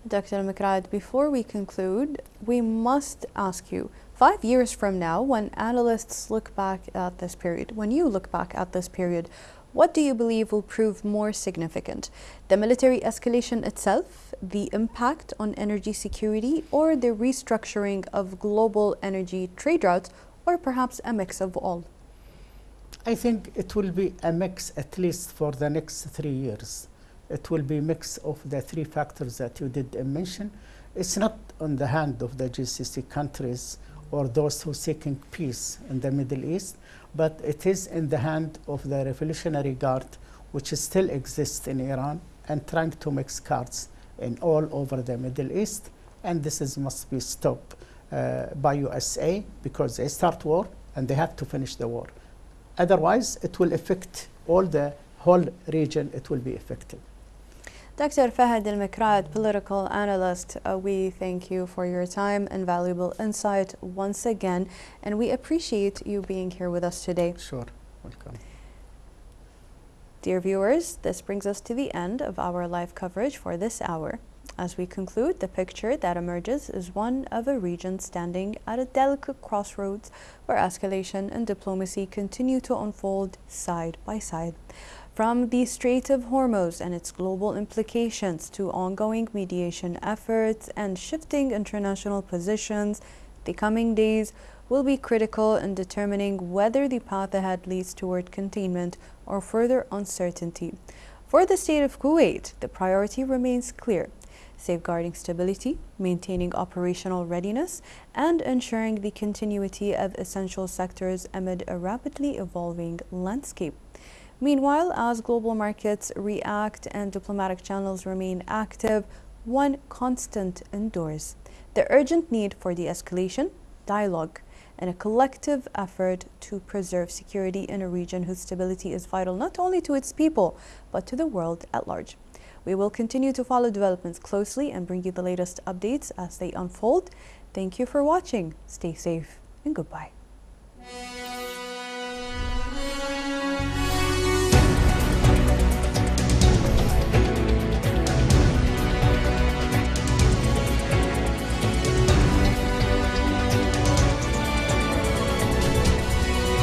Dr. Al-Mikrad, before we conclude, we must ask you, 5 years from now, when analysts look back at this period, when you look back at this period, what do you believe will prove more significant? The military escalation itself, the impact on energy security, or the restructuring of global energy trade routes, or perhaps a mix of all? I think it will be a mix, at least for the next 3 years. It will be a mix of the 3 factors that you did mention. It's not on the hand of the GCC countries or those who are seeking peace in the Middle East, but it is in the hand of the Revolutionary Guard, which still exists in Iran and trying to mix cards in all over the Middle East. And this must be stopped by USA, because they start war and they have to finish the war. Otherwise, it will affect all the whole region. It will be affected. Dr. Fahad Al-Mikrad, political analyst, we thank you for your time and valuable insight once again, and we appreciate you being here with us today. Sure, welcome. Dear viewers, this brings us to the end of our live coverage for this hour. As we conclude, the picture that emerges is one of a region standing at a delicate crossroads where escalation and diplomacy continue to unfold side by side. From the Strait of Hormuz and its global implications to ongoing mediation efforts and shifting international positions, the coming days will be critical in determining whether the path ahead leads toward containment or further uncertainty. For the state of Kuwait, the priority remains clear: safeguarding stability, maintaining operational readiness, and ensuring the continuity of essential sectors amid a rapidly evolving landscape. Meanwhile, as global markets react and diplomatic channels remain active, one constant endures: the urgent need for de-escalation, dialogue, and a collective effort to preserve security in a region whose stability is vital not only to its people, but to the world at large. We will continue to follow developments closely and bring you the latest updates as they unfold. Thank you for watching. Stay safe and goodbye.